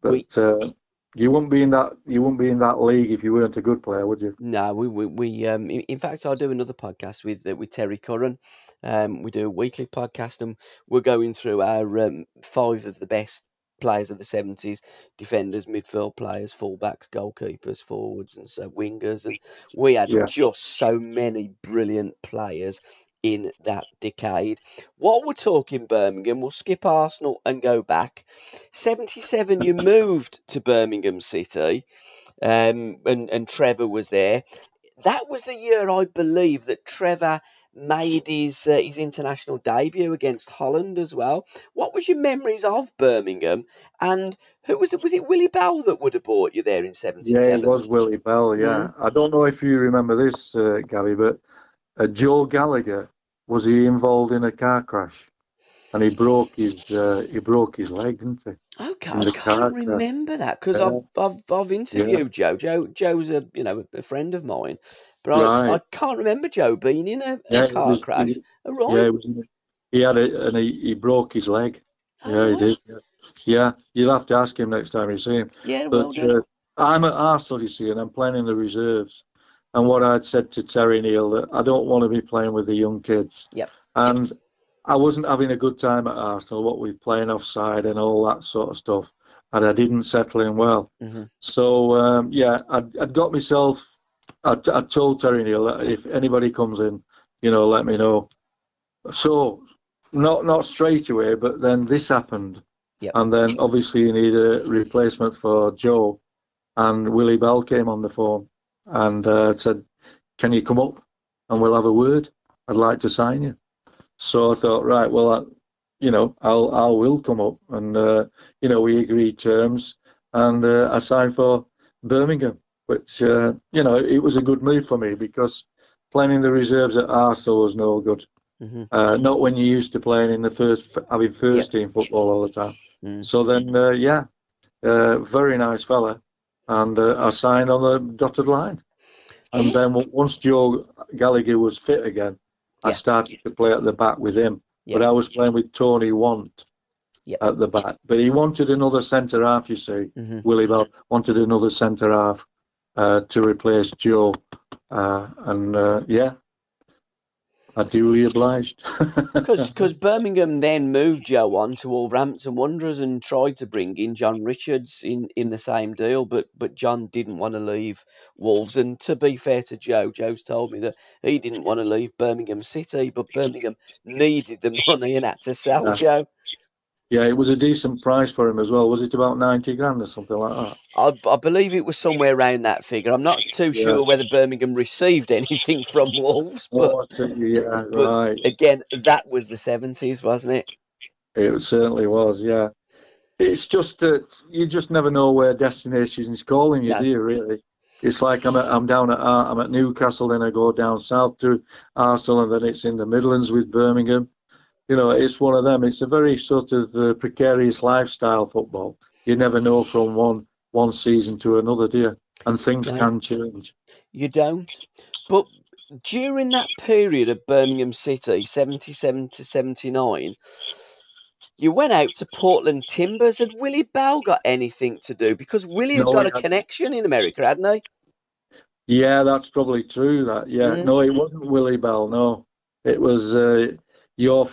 we But you wouldn't be in that league if you weren't a good player, would you? no, in fact, I do another podcast with Terry Curran. We do a weekly podcast, and we're going through our five of the best players of the 70s: defenders, midfield players, fullbacks, goalkeepers, forwards, and so wingers. And we had Yeah, just so many brilliant players in that decade. What we're talking Birmingham, we'll skip Arsenal and go back. 77, you moved to Birmingham City, and Trevor was there. That was the year, I believe, that Trevor made his international debut against Holland as well. What was your memories of Birmingham? And who was it? Was it Willie Bell that would have bought you there in yeah, it '77? was Willie Bell. Mm. Yeah, I don't know if you remember this, Gary, but Joe Gallagher, was he involved in a car crash and he broke his leg, didn't he, Okay, in I the can't car crash? remember that because Yeah, I've yeah, interviewed Joe. Joe's a friend of mine, but I right. can't remember Joe being in a Yeah, car crash. All yeah, right, he had it and he broke his leg. all Yeah, he right, did. Yeah, yeah, you'll have to ask him next time you see him. yeah, But well done. I'm at Arsenal, you see, and I'm playing in the reserves. And what I'd said to Terry Neal that I don't want to be playing with the young kids. Yep. And I wasn't having a good time at Arsenal, what with playing offside and all that sort of stuff. And I didn't settle in well. Hmm. So, yeah, I'd got myself, I told Terry Neal that if anybody comes in, let me know. So, not straight away, but then this happened. Yep. And then obviously you need a replacement for Joe. And Willie Bell came on the phone and said, "Can you come up and we'll have a word? I'd like to sign you." So I thought, right, well, I will come up, and we agreed terms, and I signed for Birmingham, which it was a good move for me because playing in the reserves at Arsenal was no good. Hmm. Not when you're used to playing in the having Yep. first team football all the time. Mm. So then, yeah, very nice fella, and I signed on the dotted line. And Yeah. then once Joe Gallagher was fit again, I Yeah. started to play at the back with him. But Yep. I was playing with Tony Want Yep. at the back. But he wanted another centre half, you see. Hmm. Willie Bell wanted another centre half to replace Joe. And yeah, I duly obliged. Because Birmingham then moved Joe on to Wolverhampton Wanderers and tried to bring in John Richards in the same deal, but John didn't want to leave Wolves. And to be fair to Joe, Joe's told me that he didn't want to leave Birmingham City, but Birmingham needed the money and had to sell Yeah. Joe. Yeah, it was a decent price for him as well. Was it about 90 grand or something like that? I believe it was somewhere around that figure. I'm not too Yeah. sure whether Birmingham received anything from Wolves, Oh, I see. Yeah, but right. again, that was the 70s, wasn't it? It certainly was. Yeah. It's just that you just never know where destination is calling you, do No, you? Really? It's like I'm down at I'm at Newcastle, then I go down south to Arsenal, and then it's in the Midlands with Birmingham. It's one of them. It's a very sort of precarious lifestyle, football. You never know from one season to another, do you? And things no, can change. you don't. But during that period of Birmingham City, 77 to 79, you went out to Portland Timbers. Had Willie Bell got anything to do? Because Willie had No, got a connection in America, hadn't he? yeah, that's probably true. That yeah, Mm, no, it wasn't Willie Bell. No, it was your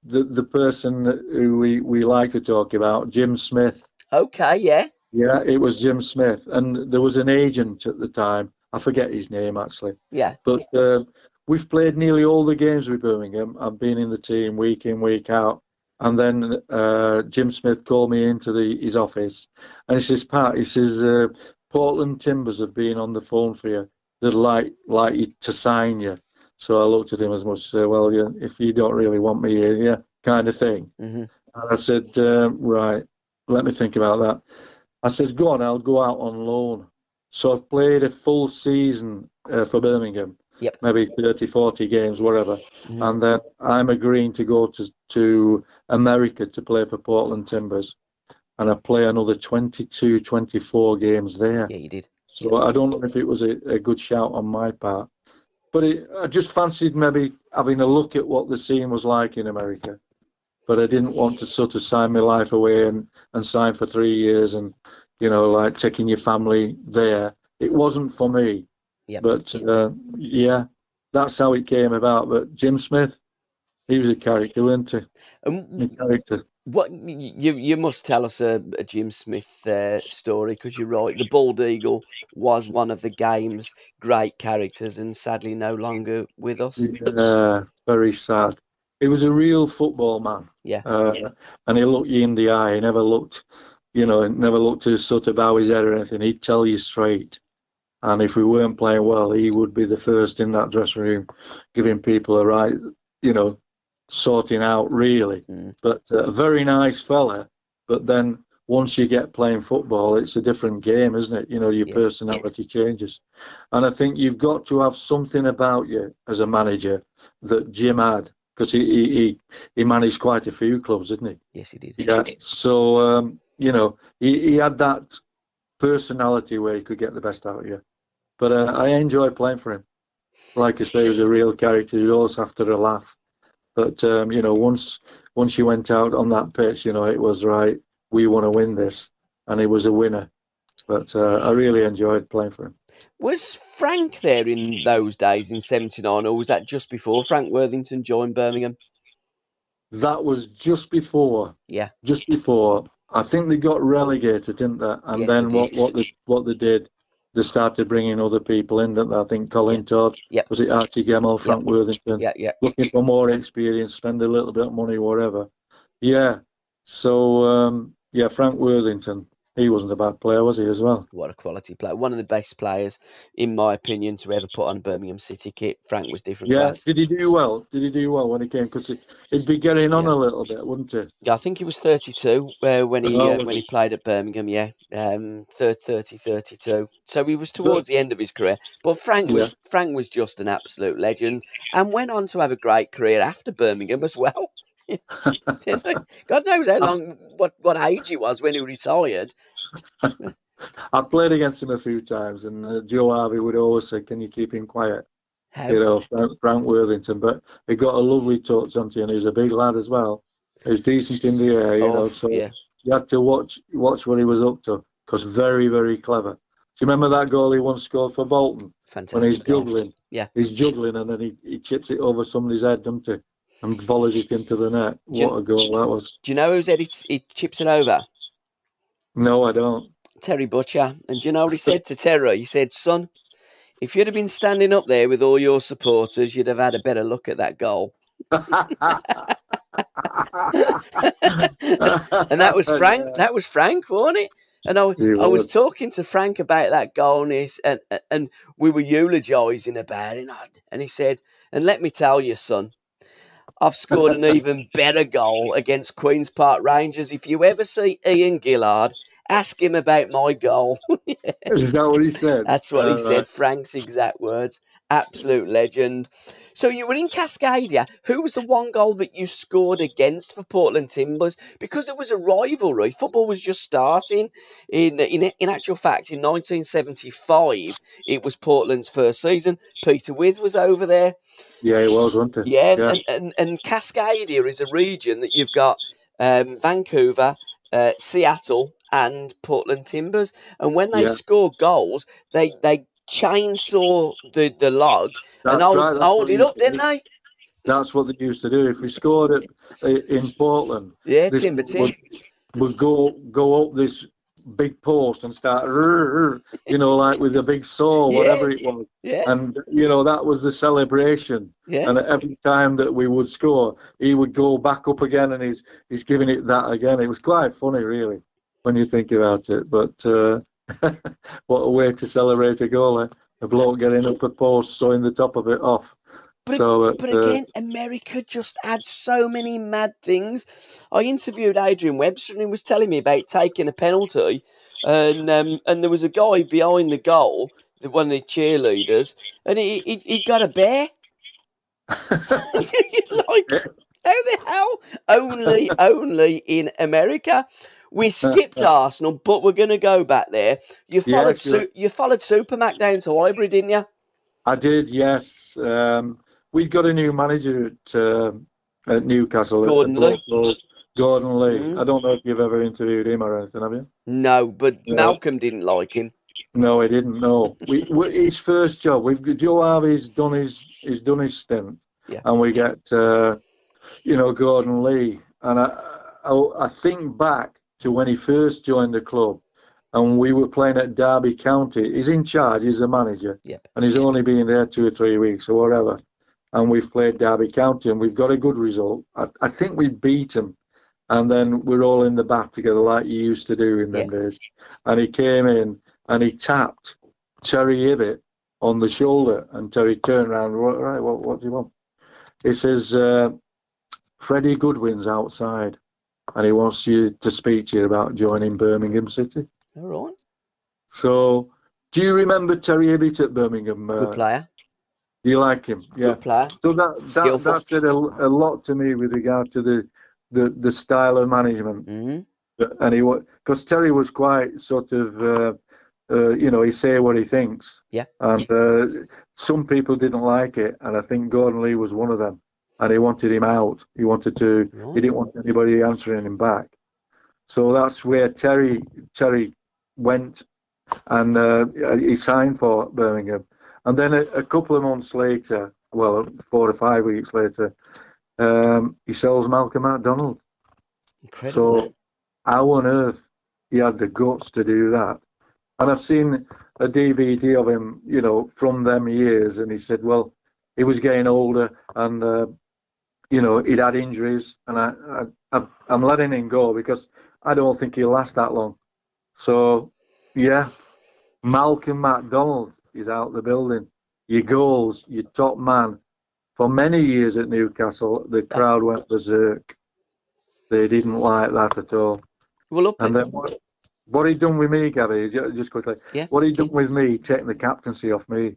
the person who we like to talk about, Jim Smith. okay, yeah, Yeah, it was Jim Smith, and there was an agent at the time. I forget his name actually, yeah, but we've played nearly all the games with Birmingham. I've been in the team week in, week out, and then Jim Smith called me into his office, and he says, "Pat," he says, "Portland Timbers have been on the phone for you. They'd like you to sign you." So I looked at him as much as say, "Well, yeah, if you don't really want me here, yeah," kind of thing. hmm, And I said, "Right, let me think about that." I said, "Go on, I'll go out on loan." So I've played a full season for Birmingham, yep, maybe 30, 40 games, whatever. hmm, And then I'm agreeing to go to America to play for Portland Timbers. And I play another 22, 24 games there. yeah, you did. Yep, So I don't know if it was a good shout on my part. But I just fancied maybe having a look at what the scene was like in America. But I didn't want to sort of sign my life away and sign for 3 years and, like taking your family there. It wasn't for me. yep. But yeah, that's how it came about. But Jim Smith, he was a character, wasn't he? A And character. what you must tell us a Jim Smith story, because you're right. The Bald Eagle was one of the game's great characters, and sadly no longer with us. Yeah, very sad. He was a real football man, Yeah, uh, and he looked you in the eye. He never looked to sort of bow his head or anything. He'd tell you straight. And if we weren't playing well, he would be the first in that dressing room, giving people a right, you know, sorting out really. mm, But a very nice fella. But then once you get playing football, it's a different game, isn't it? Your yeah, personality changes. And I think you've got to have something about you as a manager that Jim had, because he managed quite a few clubs, didn't he? yes, he did. Yeah. So, he had that personality where he could get the best out of you. But I enjoy playing for him. Like I say, he was a real character. He always after a laugh. But once you went out on that pitch, it was right. We want to win this, and he was a winner. But I really enjoyed playing for him. Was Frank there in those days in '79, or was that just before Frank Worthington joined Birmingham? That was just before. Yeah, Just before. I think they got relegated, didn't they? And yes, they then did. what they did, they started bringing other people in, didn't they? I think Yeah, Colin Todd, yep, was it Archie Gemmell, yep, Frank Worthington, yeah, yeah. looking for more experience, spend a little bit of money, whatever. Yeah. So yeah, Frank Worthington, he wasn't a bad player, was he, as well? What a quality player! One of the best players, in my opinion, to ever put on a Birmingham City kit. Frank was different Yeah. class. Did he do well? Did he do well when he came? Because he'd be getting on Yeah. a little bit, wouldn't he? Yeah, I think he was 32 Oh, was when he he? played at Birmingham. Yeah, 30, 32. So he was But, towards the end of his career. But yeah. Frank was just an absolute legend, and went on to have a great career after Birmingham as well. Didn't he? God knows how long, what age he was when he retired. I played against him a few times, and Joe Harvey would always say, "Can you keep him quiet?" How? Frank Worthington. But he got a lovely touch onto you, and he was a big lad as well. He was decent in the air, Oh, so yeah, you had to watch what he was up to, because very, very clever. Do you remember that goal he once scored for Bolton when he's fantastic goal. juggling? Yeah. He's juggling, and then he chips it over somebody's head, doesn't he? And volleys it into the net. Do you, What a goal that was. do you know who's said he chips it over? No, I don't. Terry Butcher. And do you know what he said to Terry? He said, "Son, if you'd have been standing up there with all your supporters, you'd have had a better look at that goal." And that was Frank. That was Frank, wasn't it? And He I was was. talking to Frank about that goal, and we were eulogising about it. And he said, "And let me tell you, son, I've scored an even better goal against Queen's Park Rangers. If you ever see Ian Gillard, ask him about my goal." Is that what he said? That's what he Right. said, Frank's exact words. Absolute legend. So you were in Cascadia. Who was the one goal that you scored against for Portland Timbers? Because it was a rivalry. Football was just starting. In actual fact, in 1975, it was Portland's first season. Peter With was over there. Yeah, he was, wasn't he? Yeah, Yeah, and Cascadia is a region that you've got Vancouver, Seattle, and Portland Timbers. And when they yeah. score goals, they chainsaw the log and That's right. That's what hold they it used up, to didn't do. they? That's what they used to do. If we scored in Portland, Yeah, this Timber Tim. would go up this big post and start, like with a big saw, Yeah, whatever it was. yeah, And, that was the celebration. yeah. And every time that we would score, he would go back up again and he's giving it that again. It was quite funny, really, when you think about it. But what a way to celebrate a goal, eh? A bloke getting up a post, sawing the top of it off. So, But again, America just adds so many mad things. I interviewed Adrian Webster, and he was telling me about taking a penalty, and there was a guy behind the goal, one of the cheerleaders, and he got a bear. You're like, how the hell? Only in America. We skipped Arsenal, but we're going to go back there. You yeah, followed sure. you followed Supermac down to Highbury, didn't you? I did, yes. We got a new manager at Newcastle, a Gordon bloke Lee. called Gordon Lee. I Mm. don't know if you've ever interviewed him or anything, have you? No, but No, Malcolm didn't like him. no, he didn't. No, his first job. Joe Harvey's done his stint, Yeah. and we get Gordon Lee. And I think back to when he first joined the club, and we were playing at Derby County. He's in charge. He's the manager, Yep. and he's only been there 2 or 3 weeks or whatever. And we've played Derby County, and we've got a good result. I think we beat him, and then we're all in the bath together like you used to do in them Yeah. days. And he came in and he tapped Terry Ibbott on the shoulder, and Terry turned around. Right, what do you want? He says, Freddie Goodwin's outside, and he wants you to speak to you about joining Birmingham City. All right. So, do you remember Terry Ibbott at Birmingham? Good player. Do you like him? Yeah. Good player. So that said a lot to me with regard to the style of management. Mm-hmm. And because Terry was quite sort of, he say what he thinks. Yeah. And some people didn't like it, and I think Gordon Lee was one of them. And he wanted him out. He didn't want anybody answering him back. So that's where Terry went, and he signed for Birmingham. And then a couple of months later, well, 4 or 5 weeks later, he sells Malcolm MacDonald. Incredible. So how on earth he had the guts to do that? And I've seen a DVD of him, from them years, and he said, well, he was getting older, and he'd had injuries, and I'm letting him go because I don't think he'll last that long. So, yeah, Malcolm MacDonald is out the building. Your goals, your top man. For many years at Newcastle, the crowd went berserk. They didn't like that at all. Well, and then what he done with me, Gabbie, just quickly, what he done with me, taking the captaincy off me.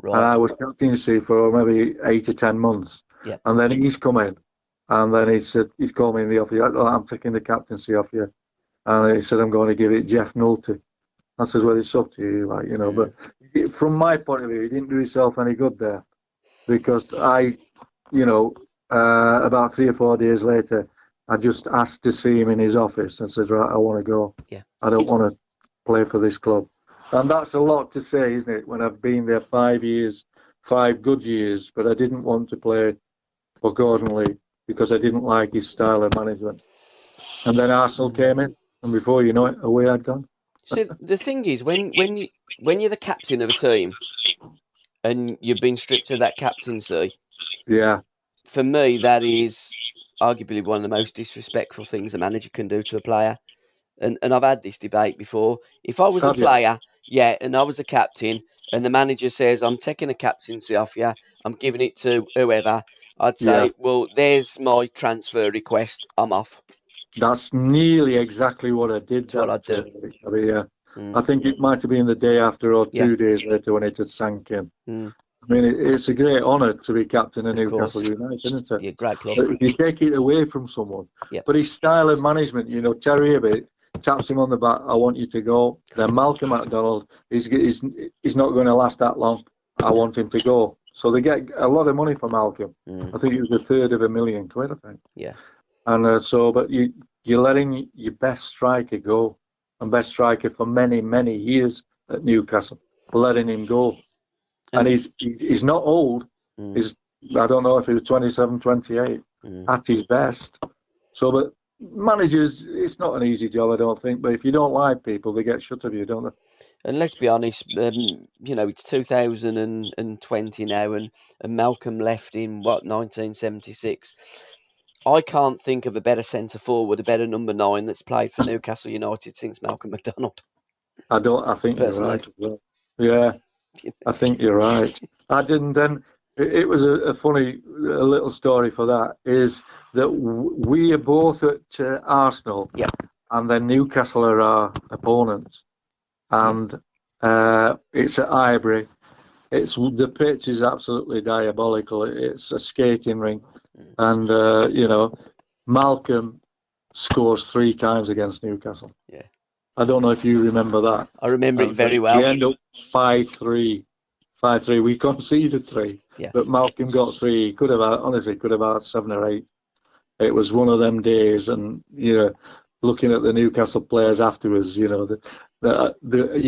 Right. And I was captaincy for maybe 8 or 10 months. Yep. And then he's come in, and then he's called me in the office. I'm taking the captaincy off you. And he said, I'm going to give it Jeff Nolte. I says, well, it's up to you, But from my point of view, he didn't do himself any good there, because I, about 3 or 4 days later, I just asked to see him in his office and said, right, I want to go. Yeah. I don't want to play for this club. And that's a lot to say, isn't it? When I've been there 5 years, 5 good years, but I didn't want to play for Gordon Lee because I didn't like his style of management. And then Arsenal came in, and before you know it, away I'd gone. So the thing is, when you're the captain of a team and you've been stripped of that captaincy, yeah, for me that is, arguably one of the most disrespectful things a manager can do to a player. And I've had this debate before. If I was a Have you? player, yeah, and I was a captain, and the manager says, I'm taking a captaincy off you, I'm giving it to whoever, I'd Yeah, say, well, there's my transfer request, I'm off. that's nearly exactly what I did That's what that. I'd do. I think it might have been the day after or Yeah. 2 days later when it had sank in. Mm, I mean, it's a great honour to be captain of of Newcastle course. United, isn't it? Yeah, great club. But if you take it away from someone, Yep. but his style of management, Terry Abbott taps him on the back, I want you to go. Then Malcolm McDonald, he's not going to last that long. I want him to go. So they get a lot of money for Malcolm. I think it was £1/3 of £1 million, I think. Yeah. And but you're letting your best striker go, and best striker for many, many years at Newcastle, letting him go. And he's not old. Mm, He's, I don't know if he was 27, 28 at his best. So, but managers, it's not an easy job, I don't think. But if you don't like people, they get shut of you, don't they? And let's be honest, it's 2020 now, and Malcolm left in, 1976. I can't think of a better centre forward, a better number 9 that's played for Newcastle United since Malcolm McDonald. I think you're Personally. right as well. Yeah, I think you're right. I didn't then. It was a funny little story for that, is that we are both at Arsenal, Yep. and then Newcastle are our opponents, and it's at Highbury. The pitch is absolutely diabolical. It's a skating ring, and Malcolm scores 3 times against Newcastle. Yeah. I don't know if you remember that. I remember it very well. We end up 5-3. 5-3. We conceded 3, but Malcolm got 3. He could have had 7 or 8. It was one of them days, and looking at the Newcastle players afterwards, you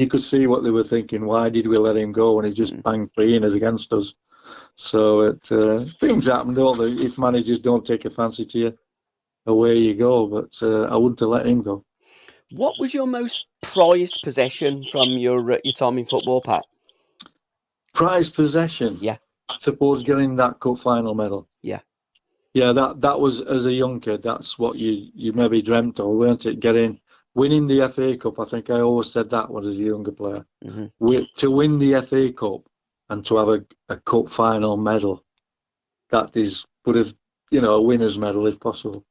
could see what they were thinking. Why did we let him go? And he just banged 3 in as against us. So things happen, don't they? If managers don't take a fancy to you, away you go. But I wouldn't have let him go. What was your most prized possession from your time in football, Pat? Prized possession? Yeah. I suppose getting that cup final medal. Yeah. Yeah, that was, as a young kid, that's what you maybe dreamt of, weren't it? Winning the FA Cup. I think I always said that was as a younger player. To win the FA Cup and to have a cup final medal, would have a winner's medal if possible.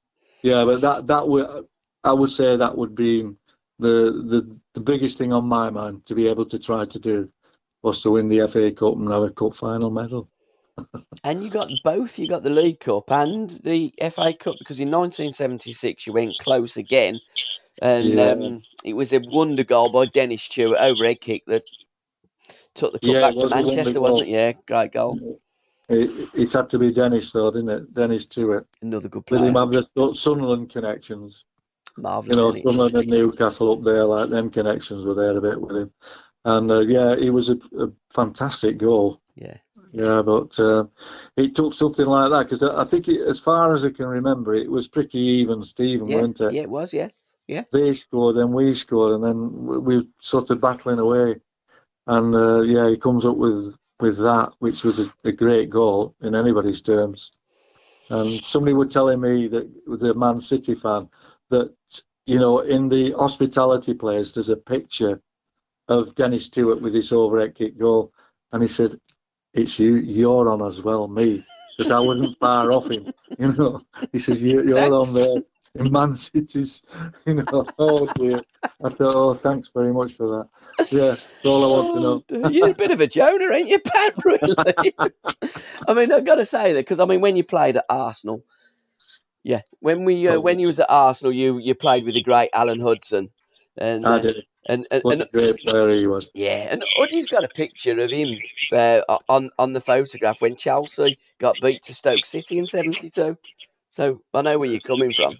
Yeah, but I would say that would be the biggest thing on my mind to be able to try to do, was to win the FA Cup and have a cup final medal. And you got both. You got the League Cup and the FA Cup, because in 1976 you went close again, and it was a wonder goal by Dennis Stewart, overhead kick, that took the cup back to Manchester, wasn't it? Yeah, great goal. It had to be Dennis, though, didn't it? Dennis Stewart. Another good player. Did him have the Sunderland connections? Marvellous. Sunderland and Newcastle up there, like them connections were there a bit with him. And it was a fantastic goal. Yeah. Yeah, but it took something like that, because I think, as far as I can remember, it was pretty even, Stephen, weren't it? Yeah, it was, yeah. They scored, and we scored, and then we were sort of battling away. And, he comes up with that, which was a great goal in anybody's terms. And somebody was telling me, that the Man City fan, that, in the hospitality place, there's a picture of Dennis Stewart with his overhead kick goal. And he said, it's you're on as well, me, because I wasn't far off him. He says, you're on there in Man City's. Oh dear. I thought, thanks very much for that. Yeah, that's all I want to know. You're a bit of a Jonah, ain't you, Pat? Really? I mean, I've got to say that, because when you played at Arsenal, when you was at Arsenal, you played with the great Alan Hudson, and I did. And what a great player he was. Yeah, and Huddy's got a picture of him on the photograph when Chelsea got beat to Stoke City in '72. So I know where you're coming from.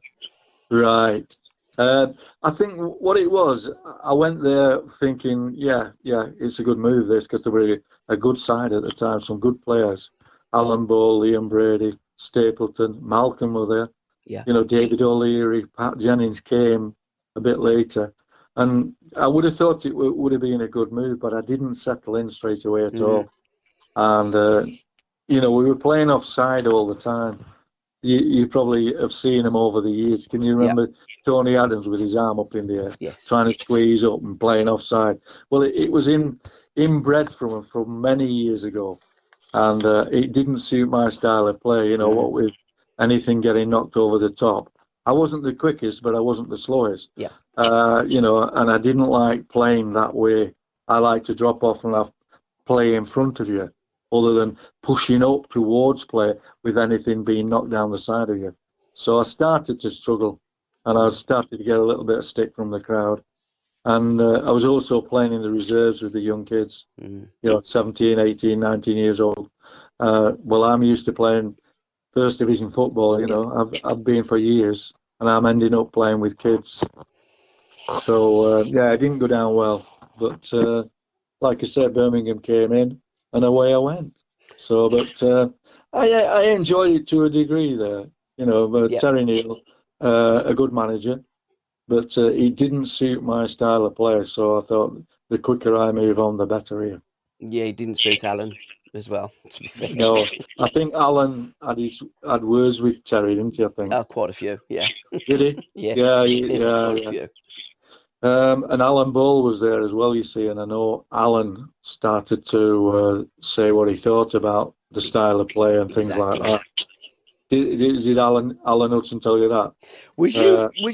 Right. I think what it was, I went there thinking, it's a good move, this, because they were a good side at the time, some good players. Alan Ball, Liam Brady, Stapleton, Malcolm were there. Yeah. David O'Leary, Pat Jennings came a bit later. And I would have thought it would have been a good move, but I didn't settle in straight away at all. And, we were playing offside all the time. you probably have seen him over the years. Can you Yeah. remember Tony Adams with his arm up in the air, Yes. trying to squeeze up and playing offside? Well, it was inbred from him from many years ago, and it didn't suit my style of play. You know, what with anything getting knocked over the top. I wasn't the quickest, but I wasn't the slowest. Yeah. You know, and I didn't like playing that way. I like to drop off and have play in front of you, other than pushing up towards play with anything being knocked down the side of you. So I started to struggle, and I started to get a little bit of stick from the crowd. And I was also playing in the reserves with the young kids, you know, 17, 18, 19 years old. Well, I'm used to playing first division football, you know, I've been for years, and I'm ending up playing with kids. So, yeah, it didn't go down well. But like I said, Birmingham came in, and away I went. So, but I enjoyed it to a degree there. You know, but Terry Neal, a good manager, but it didn't suit my style of play. So I thought the quicker I move on, the better here. Yeah, it didn't suit Alan as well, to be fair. No, I think Alan had words with Terry, didn't he? I think. Oh, quite a few, yeah. Did he? Yeah, Yeah. quite a few. And Alan Ball was there as well, you see, and I know Alan started to say what he thought about the style of play and things like that. Did Alan Hudson tell you that? Was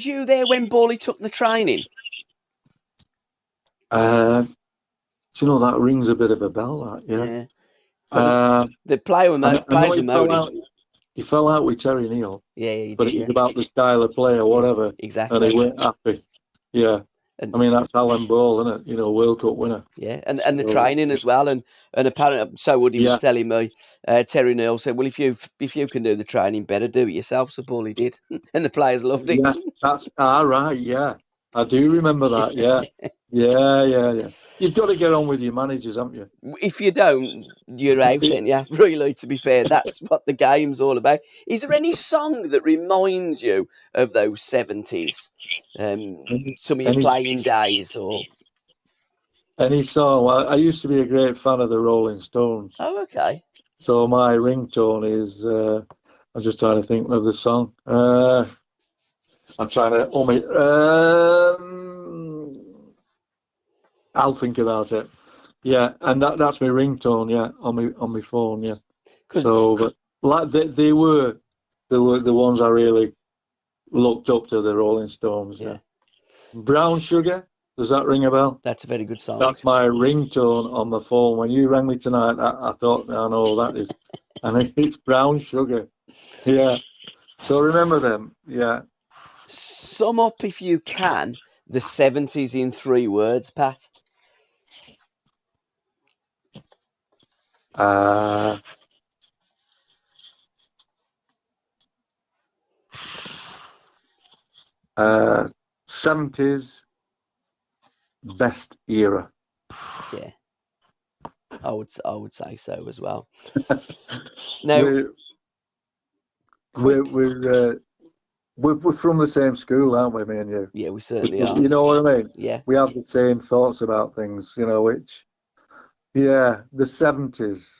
you there when Bally took the training? Do you know, that rings a bit of a bell, that, yeah. The players were moaning. He fell out with Terry Neal. Yeah, he did. But it was about the style of play or whatever. Exactly. And he weren't happy. Yeah. I mean, that's Alan Ball, isn't it? You know, World Cup winner. Yeah, and the training as well, and apparently, so Woody was telling me, Terry Neal said, well, if you can do the training better, do it yourself. So Bally did, and the players loved it. Yeah, that's right. Yeah, I do remember that. Yeah. Yeah. You've got to get on with your managers, haven't you? If you don't, you're out, ain't you? Really, to be fair, that's what the game's all about. Is there any song that reminds you of those 70s? Some of your playing days, or any song? Well, I used to be a great fan of the Rolling Stones. Oh, okay. So my ringtone is I'm just trying to think of the song. I'm trying to I'll think about it. Yeah, and that's my ringtone. Yeah, on my phone. Yeah. So, but like they were the ones I really looked up to, the Rolling Stones. Yeah. Brown Sugar. Does that ring a bell? That's a very good song. That's my ringtone on my phone. When you rang me tonight, I thought, I know that is, and it's Brown Sugar. Yeah. So remember them. Yeah. Sum up, if you can, the 70s in 3 words, Pat. '70s best era. Yeah, I would say so as well. Now, we're from the same school, aren't we, me and you? Yeah, we certainly are. You know what I mean? Yeah. We have the same thoughts about things, you know, which, yeah, the 70s,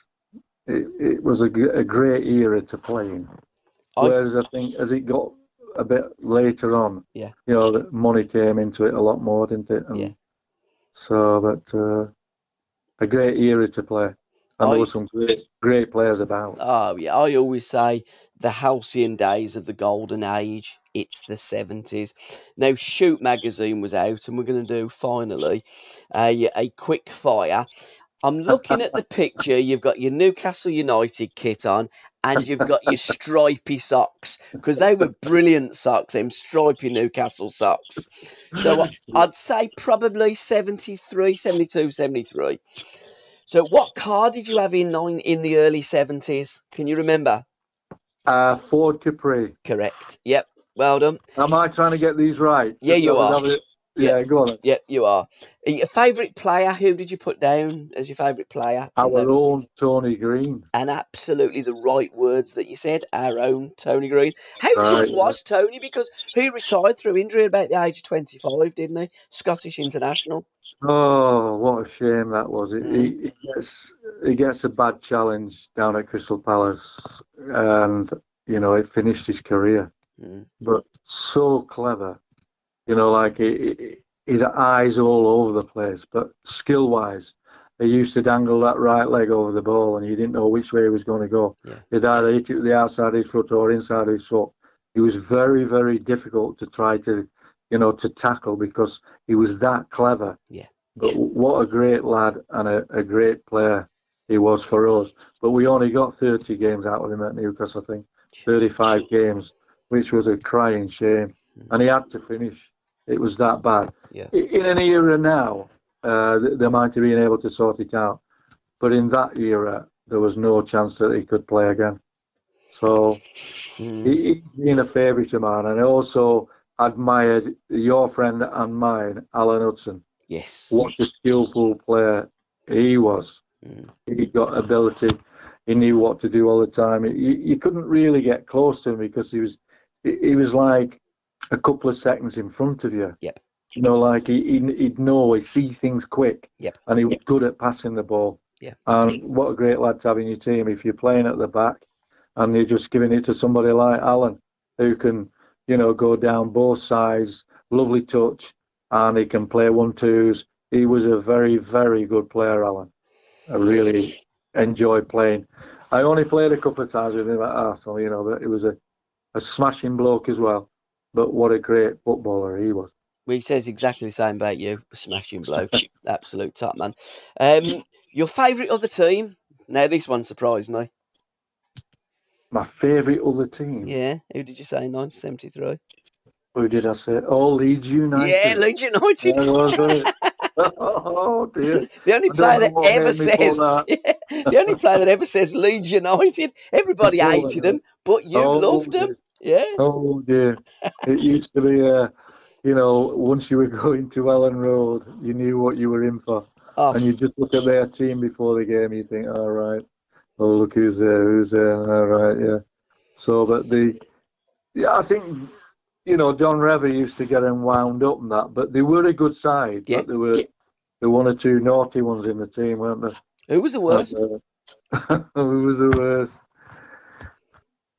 it was a great era to play in. Whereas I think as it got a bit later on, you know, the money came into it a lot more, didn't it? And so, but a great era to play. And there were some great players about. Oh, yeah. I always say the halcyon days of the golden age, it's the 70s. Now, Shoot magazine was out, and we're going to do, finally, a quick fire. I'm looking at the picture. You've got your Newcastle United kit on, and you've got your stripy socks, because they were brilliant socks, them stripy Newcastle socks. So I'd say probably 73, 72, 73. So what car did you have in the early 70s? Can you remember? Ford Capri. Correct. Yep. Well done. Am I trying to get these right? Yeah, you are. Yeah, go on. Yeah, you are. Your favourite player, who did you put down as your favourite player? Our own Tony Green. And absolutely the right words that you said, our own Tony Green. How good was Tony? Because he retired through injury about the age of 25, didn't he? Scottish international. Oh, what a shame that was. He gets a bad challenge down at Crystal Palace, and it finished his career. Mm. But so clever, like his eyes all over the place. But skill-wise, he used to dangle that right leg over the ball, and you didn't know which way he was going to go. Yeah. He'd either hit it with the outside of his foot or inside of his foot. He was very, very difficult to try to, to tackle because he was that clever. Yeah. But what a great lad and a great player he was for us. But we only got 30 games out of him at Newcastle, I think. 35 games, which was a crying shame. And he had to finish. It was that bad. Yeah. In an era now, they might have been able to sort it out. But in that era, there was no chance that he could play again. So he's been a favourite of mine. And I also admired your friend and mine, Alan Hudson. Yes. What a skillful player he was. He got ability. He knew what to do all the time. You couldn't really get close to him because he was like a couple of seconds in front of you. Yep. Like he'd know, he'd see things quick. Yep. And he was good at passing the ball. Yeah. And what a great lad to have in your team if you're playing at the back and you're just giving it to somebody like Alan who can, go down both sides, lovely touch, and he can play 1-2s. He was a very, very good player, Alan. I really enjoyed playing. I only played a couple of times with him at Arsenal, but it was a smashing bloke as well. But what a great footballer he was. Well, he says exactly the same about you, a smashing bloke. Absolute top man. Your favourite other team? Now, this one surprised me. My favourite other team? Yeah, who did you say, 1973? Who did I say? Oh, Leeds United. Yeah, Leeds United. Oh, dear. The only player that ever says the only player that ever says Leeds United. Everybody hated them, but you loved them. Yeah. Oh dear. It used to be once you were going to Ellen Road, you knew what you were in for. Oh. And you just look at their team before the game, you think, all right, oh look who's there, all right, yeah. So but I think Don Revie used to get them wound up and that, but they were a good side. Yeah. But there were one or two naughty ones in the team, weren't there? Who was the worst? Who was the worst?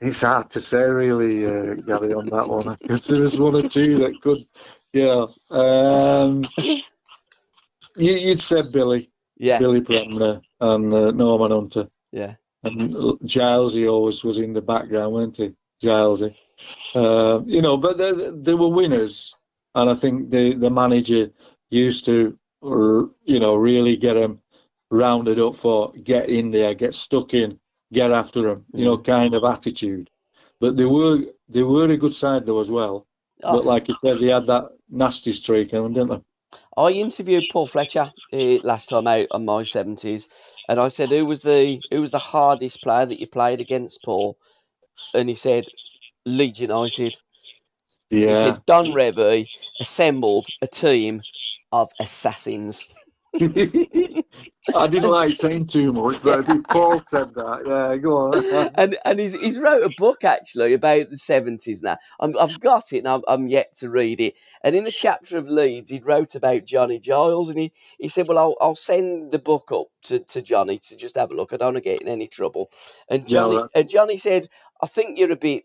It's hard to say, really, Gabbie, on that one, because there was one or two that could, you'd say Billy, Billy Browne and Norman Hunter, and Giles. He always was in the background, weren't he, Gilesy? But they were winners, and I think the manager used to, really get them rounded up for get in there, get stuck in. Get after them, kind of attitude. But they were a good side though as well. Oh. But like you said, they had that nasty streak in them, didn't they? I interviewed Paul Fletcher last time out on my 70s, and I said, who was the hardest player that you played against, Paul? And he said, Leeds United. Yeah. He said Don Revie assembled a team of assassins. I didn't like saying too much, but if Paul said that, yeah, go on. and he's wrote a book actually about the 70s now. I've got it and I'm yet to read it. And in the chapter of Leeds, he wrote about Johnny Giles, and he said, well, I'll send the book up to Johnny to just have a look. I don't want to get in any trouble. And Johnny said, I think you're a bit.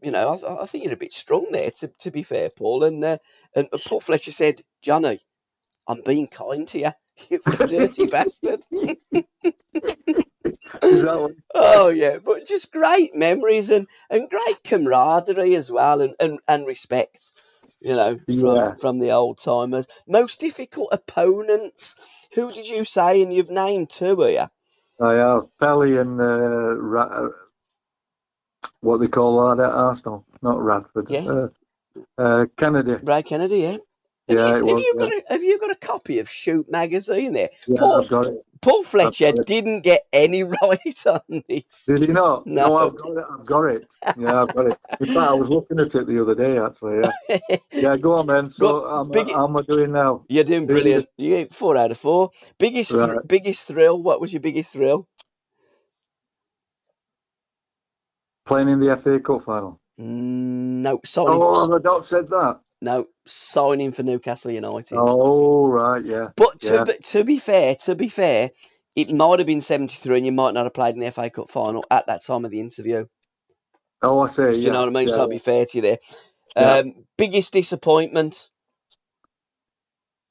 I think you're a bit strong there, to be fair, Paul. And Paul Fletcher said, Johnny, I'm being kind to you, you dirty bastard. Oh, yeah, but just great memories and great camaraderie as well, and respect, from the old timers. Most difficult opponents, who did you say? And you've named two here. I have Pelly and what they call that at Arsenal, not Radford. Yeah. Kennedy. Ray Kennedy, yeah. Have you got a copy of Shoot magazine there? Yeah, I've got it. Paul Fletcher didn't get any right on this. Did he not? No, I've got it. Yeah, I've got it. In fact, I was looking at it the other day, actually. Yeah, yeah, go on, man. So, how am I doing now? You're doing brilliant. You get 4 out of 4. Biggest thrill. What was your biggest thrill? Playing in the FA Cup final. No, signing. Oh, I don't said that. No, signing for Newcastle United. Oh, right, yeah. But to be fair, it might have been 73, and you might not have played in the FA Cup final at that time of the interview. Oh, I see. Do you know what I mean? Yeah, So I'll be fair to you there. yeah. Biggest disappointment?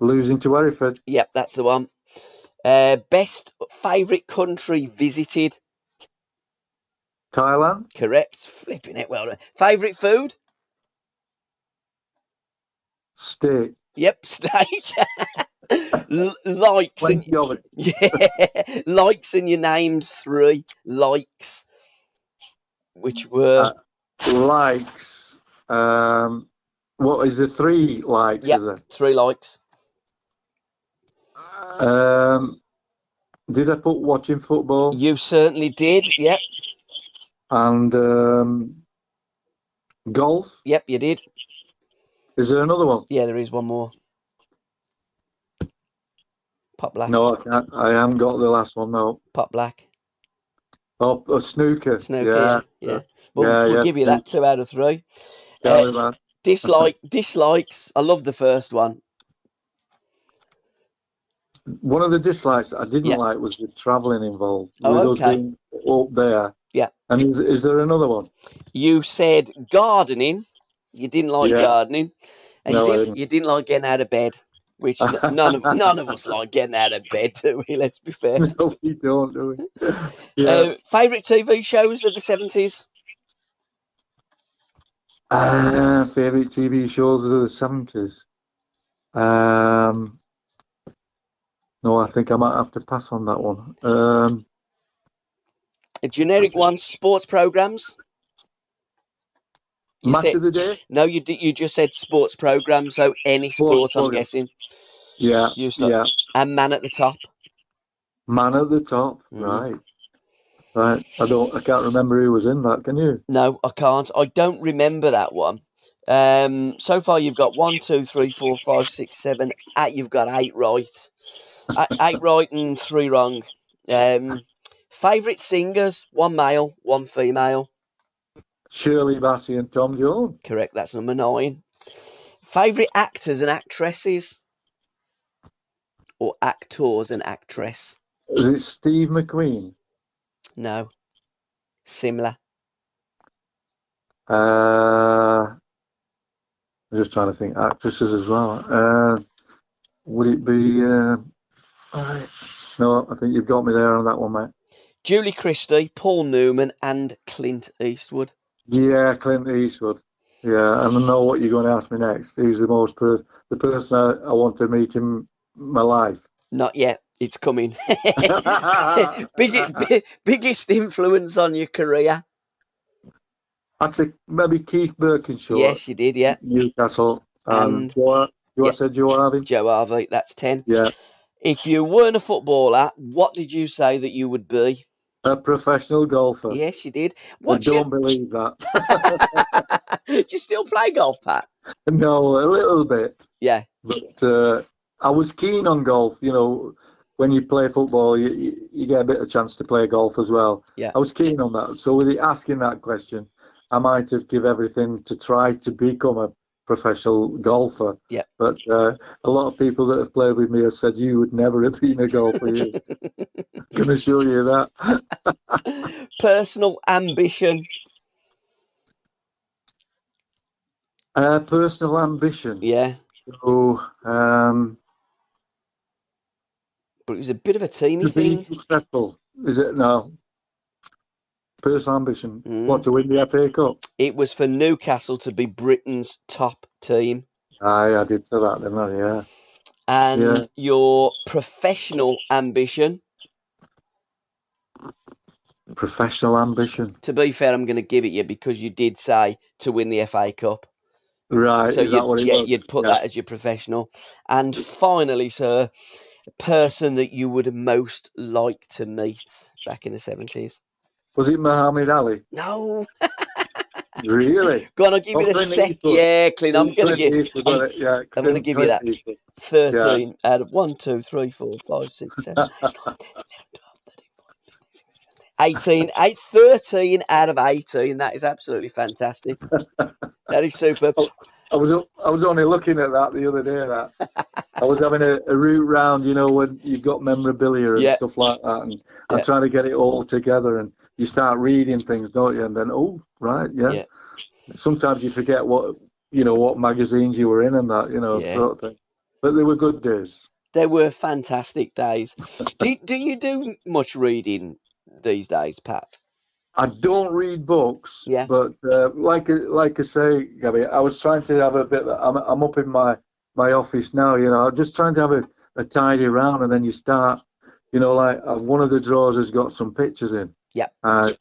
Losing to Hereford. Yep, that's the one. Best favourite country visited? Thailand. Correct. Flipping it, well done. Favourite food? Steak. Yep, steak. Likes and Plenty of it. yeah, likes, and you named 3 likes, which were Likes. What is it? 3 likes, yep, is it? 3 likes. Did I put watching football? You certainly did. Yep, And golf? yep, you did. Is there another one? Yeah, there is one more. Pot black. No, I can't. I haven't got the last one, no. Pot black. Oh, snooker. Snooker. Yeah. We'll give you that 2 out of 3. Dislikes. I love the first one. One of the dislikes that I didn't Yeah. like was the travelling involved. Oh, with okay. us being up there. Yeah. And is there another one? You said gardening. You didn't like Yeah. gardening, and No, I didn't. you didn't like getting out of bed, which none of us like getting out of bed, do we? Let's be fair. No, we don't, do we? Yeah. Favourite TV shows of the 70s? Favourite TV shows of the 70s. No, I think I might have to pass on that one. A generic one, sports programs. Match of the day? No, you just said sports program, so any sport, I'm guessing. Yeah, yeah. And man at the top. Man at the top, right. Right. I can't remember who was in that, can you? No, I can't. I don't remember that one. So far you've got 1, 2, 3, 4, 5, 6, 7, 8. You've got 8 right. 8 right and 3 wrong. Favourite singers? 1 male, 1 female. Shirley Bassey and Tom Jones. Correct, that's number 9. Favourite actors and actresses? Or actors and actress? Is it Steve McQueen? No. Similar. I'm just trying to think. Actresses as well. Would it be... No, I think you've got me there on that one, mate. Julie Christie, Paul Newman and Clint Eastwood. Yeah, Clint Eastwood. Yeah, and I know what you're going to ask me next. Who's the person I want to meet in my life? Not yet. It's coming. Biggest influence on your career? I'd say maybe Keith Birkinshaw. Yes, you did, yeah. Newcastle. And I said Joe Harvey? Joe Harvey, that's 10. Yeah. If you weren't a footballer, what did you say that you would be? A professional golfer. Yes, you did. I don't believe that. Do you still play golf, Pat? No, a little bit. Yeah. But I was keen on golf. You know, when you play football, you get a bit of chance to play golf as well. Yeah. I was keen on that. So with asking that question, I might have give everything to try to become a professional golfer. Yeah. But a lot of people that have played with me have said you would never have been a golfer. You can assure you that. Personal ambition. Personal ambition. Yeah. So, but it was a bit of a teamy to thing. be successful, is it? No. Personal ambition. What, to win the FA Cup? It was for Newcastle to be Britain's top team. Aye, I did say that, didn't I? Yeah. And your professional ambition? Professional ambition. To be fair, I'm going to give it you because you did say to win the FA Cup. Right. So is that what it was? you'd put that as your professional. And finally, sir, a person that you would most like to meet back in the 70s. Was it Muhammad Ali? No. Really? Go on, I'll give you the second. Yeah, Clint, I'm going to give you that. 13 out of 1, 2, 3, 4, 5, 6, 7, 8, 9, 10, 11, 12, 13, 18, 13 out of 18. That is absolutely fantastic. That is superb. I was only looking at that the other day. I was having a route round, when you've got memorabilia and Yeah, stuff like that, and I'm yeah, trying to get it all together, and you start reading things, don't you? And then, oh, right, yeah. yeah, Sometimes you forget what magazines you were in and that, yeah. sort of thing. But they were good days. They were fantastic days. Do you do much reading these days, Pat? I don't read books, Yeah, but like I say, Gabby, I was trying to have a bit. I'm up in my office now. I'm just trying to have a tidy around, and then you start. Like one of the drawers has got some pictures in. yeah.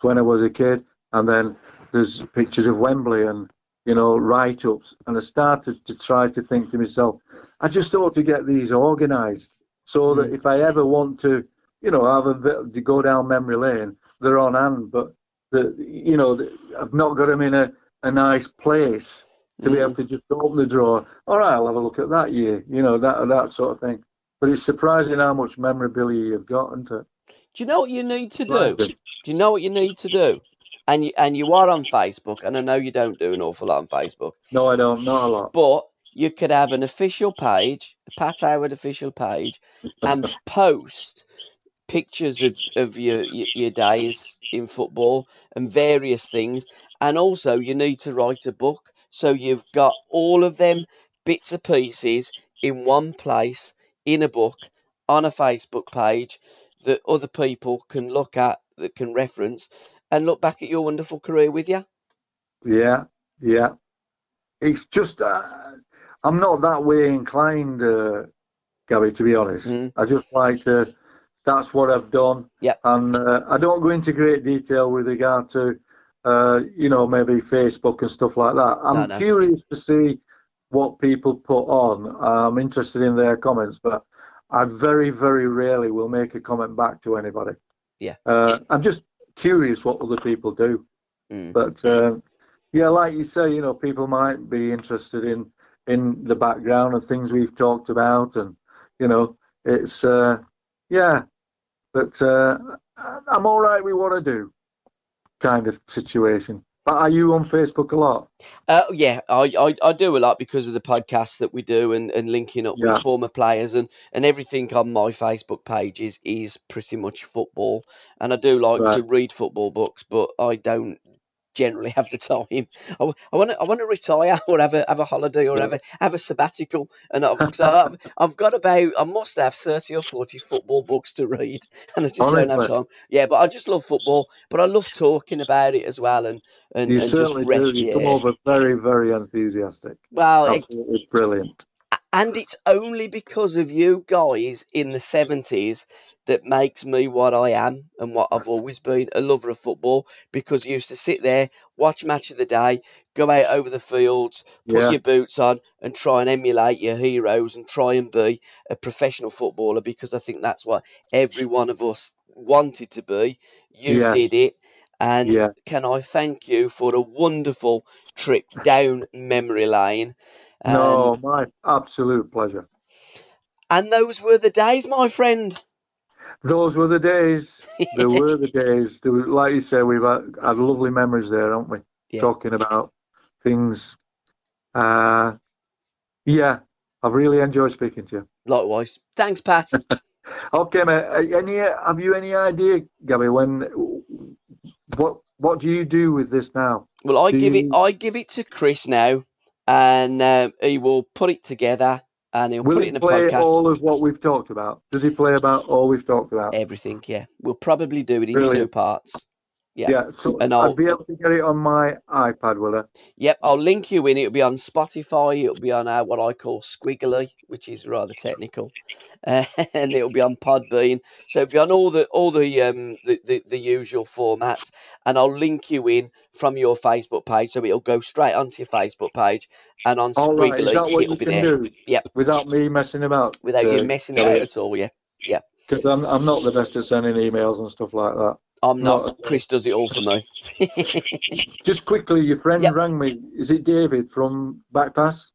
When I was a kid, and then there's pictures of Wembley and write-ups, and I started to try to think to myself, I just ought to get these organised so that Mm, if I ever want to, have a bit to go down memory lane, they're on hand, but I've not got them in a nice place to be able mm. to just open the drawer. All right, I'll have a look at that year, that sort of thing. But it's surprising how much memorabilia you've got, isn't it? Do you know what you need to do? Surprising. Do you know what you need to do? And you are on Facebook, and I know you don't do an awful lot on Facebook, No, I don't. Not a lot. but you could have an official page, a Pat Howard official page, and post pictures of your days in football and various things. And also, you need to write a book. So you've got all of them bits and pieces in one place in a book on a Facebook page that other people can look at, that can reference, and look back at your wonderful career with you. Yeah, yeah. It's just I'm not that way inclined, Gabby. To be honest, Mm, I just like to. That's what I've done, yep. and I don't go into great detail with regard to, maybe Facebook and stuff like that. No, I'm no. curious to see what people put on. I'm interested in their comments, but I very, very rarely will make a comment back to anybody. Yeah. I'm just curious what other people do. Mm. But yeah, like you say, people might be interested in the background and things we've talked about, and it's yeah. But I'm all right with what I do, kind of situation. But are you on Facebook a lot? Yeah, I do a lot because of the podcasts that we do and linking up with Yeah, former players and everything on my Facebook page is pretty much football. And I do like right. to read football books, but I don't generally have the time. I want to retire or have a holiday or Yeah. have a sabbatical. And I've got about I must have 30 or 40 football books to read, and I just don't have Honestly, time. Yeah, but I just love football, but I love talking about it as well you and just certainly do. You come yeah. over very, very enthusiastic. Well, Absolutely brilliant. and it's only because of you guys in the 70s that makes me what I am and what I've always been, a lover of football, because you used to sit there, watch Match of the Day, go out over the fields, put Yeah, your boots on and try and emulate your heroes and try and be a professional footballer, because I think that's what every one of us wanted to be. You yes, did it. And yeah. can I thank you for a wonderful trip down memory lane? And No, my absolute pleasure. And those were the days, my friend. Those were the days. There were the days. Like you say, we've had lovely memories there, haven't we? Yeah, Talking about things. Uh, yeah, I've really enjoyed speaking to you. likewise. Thanks, Pat. Okay, mate. Have you any idea, Gabby, what do you do with this now? Well, Do you I give it to Chris now, and he will put it together, and he'll will put he it in a play podcast. all of what we've talked about? Does he play about all we've talked about? Everything, yeah. We'll probably do it in two Brilliant. parts. Yeah, Yeah, so and I'd be able to get it on my iPad, will I? I'll link you in. It'll be on Spotify. It'll be on what I call Squiggly, which is rather technical, and it'll be on Podbean. So it'll be on all the usual formats, and I'll link you in from your Facebook page, so it'll go straight onto your Facebook page, and on All right, is Squiggly that what it'll you be can there. do Yep, without me messing about, without you messing about at all. Yeah, yeah. because I'm not the best at sending emails and stuff like that. I'm not. Not at all. Chris does it all for me. Just quickly, your friend Yep. rang me. Is it David from Backpass?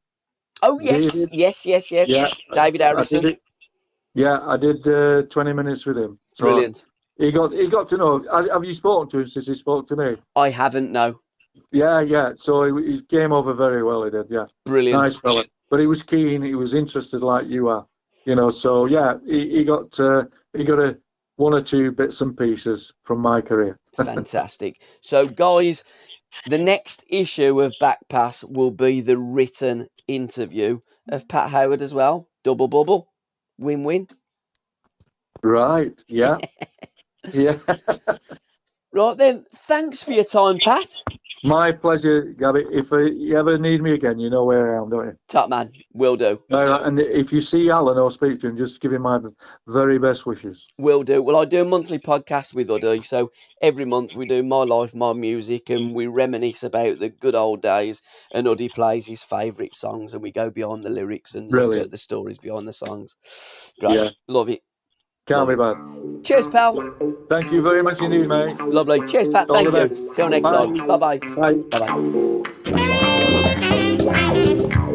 Oh yes, David? yes, yes, yes. Yeah, David I did Harrison. it. Yeah, I did 20 minutes with him. So Brilliant. he got to know. Have you spoken to him since he spoke to me? I haven't. No. Yeah, yeah. So he came over very well. He did. Yeah, Brilliant. nice fella. But he was keen. He was interested, like you are. So yeah, he got one or two bits and pieces from my career. Fantastic. So, guys, the next issue of Backpass will be the written interview of Pat Howard as well. Double bubble. Win-win. Right. Yeah. Yeah. Right then, thanks for your time, Pat. My pleasure, Gabbie. If you ever need me again, you know where I am, don't you? Top man, will do. And if you see Alan or speak to him, just give him my very best wishes. Will do. Well, I do a monthly podcast with Uddy, so every month we do my life, my music, and we reminisce about the good old days. And Uddy plays his favourite songs, and we go beyond the lyrics and look at the stories behind the songs. Great, Yeah. love it. Can't be bad. Cheers, pal. Thank you very much indeed, mate. Lovely. Cheers, Pat. All Thank the you. best. Till next Bye. time. Bye-bye. Bye. Bye-bye.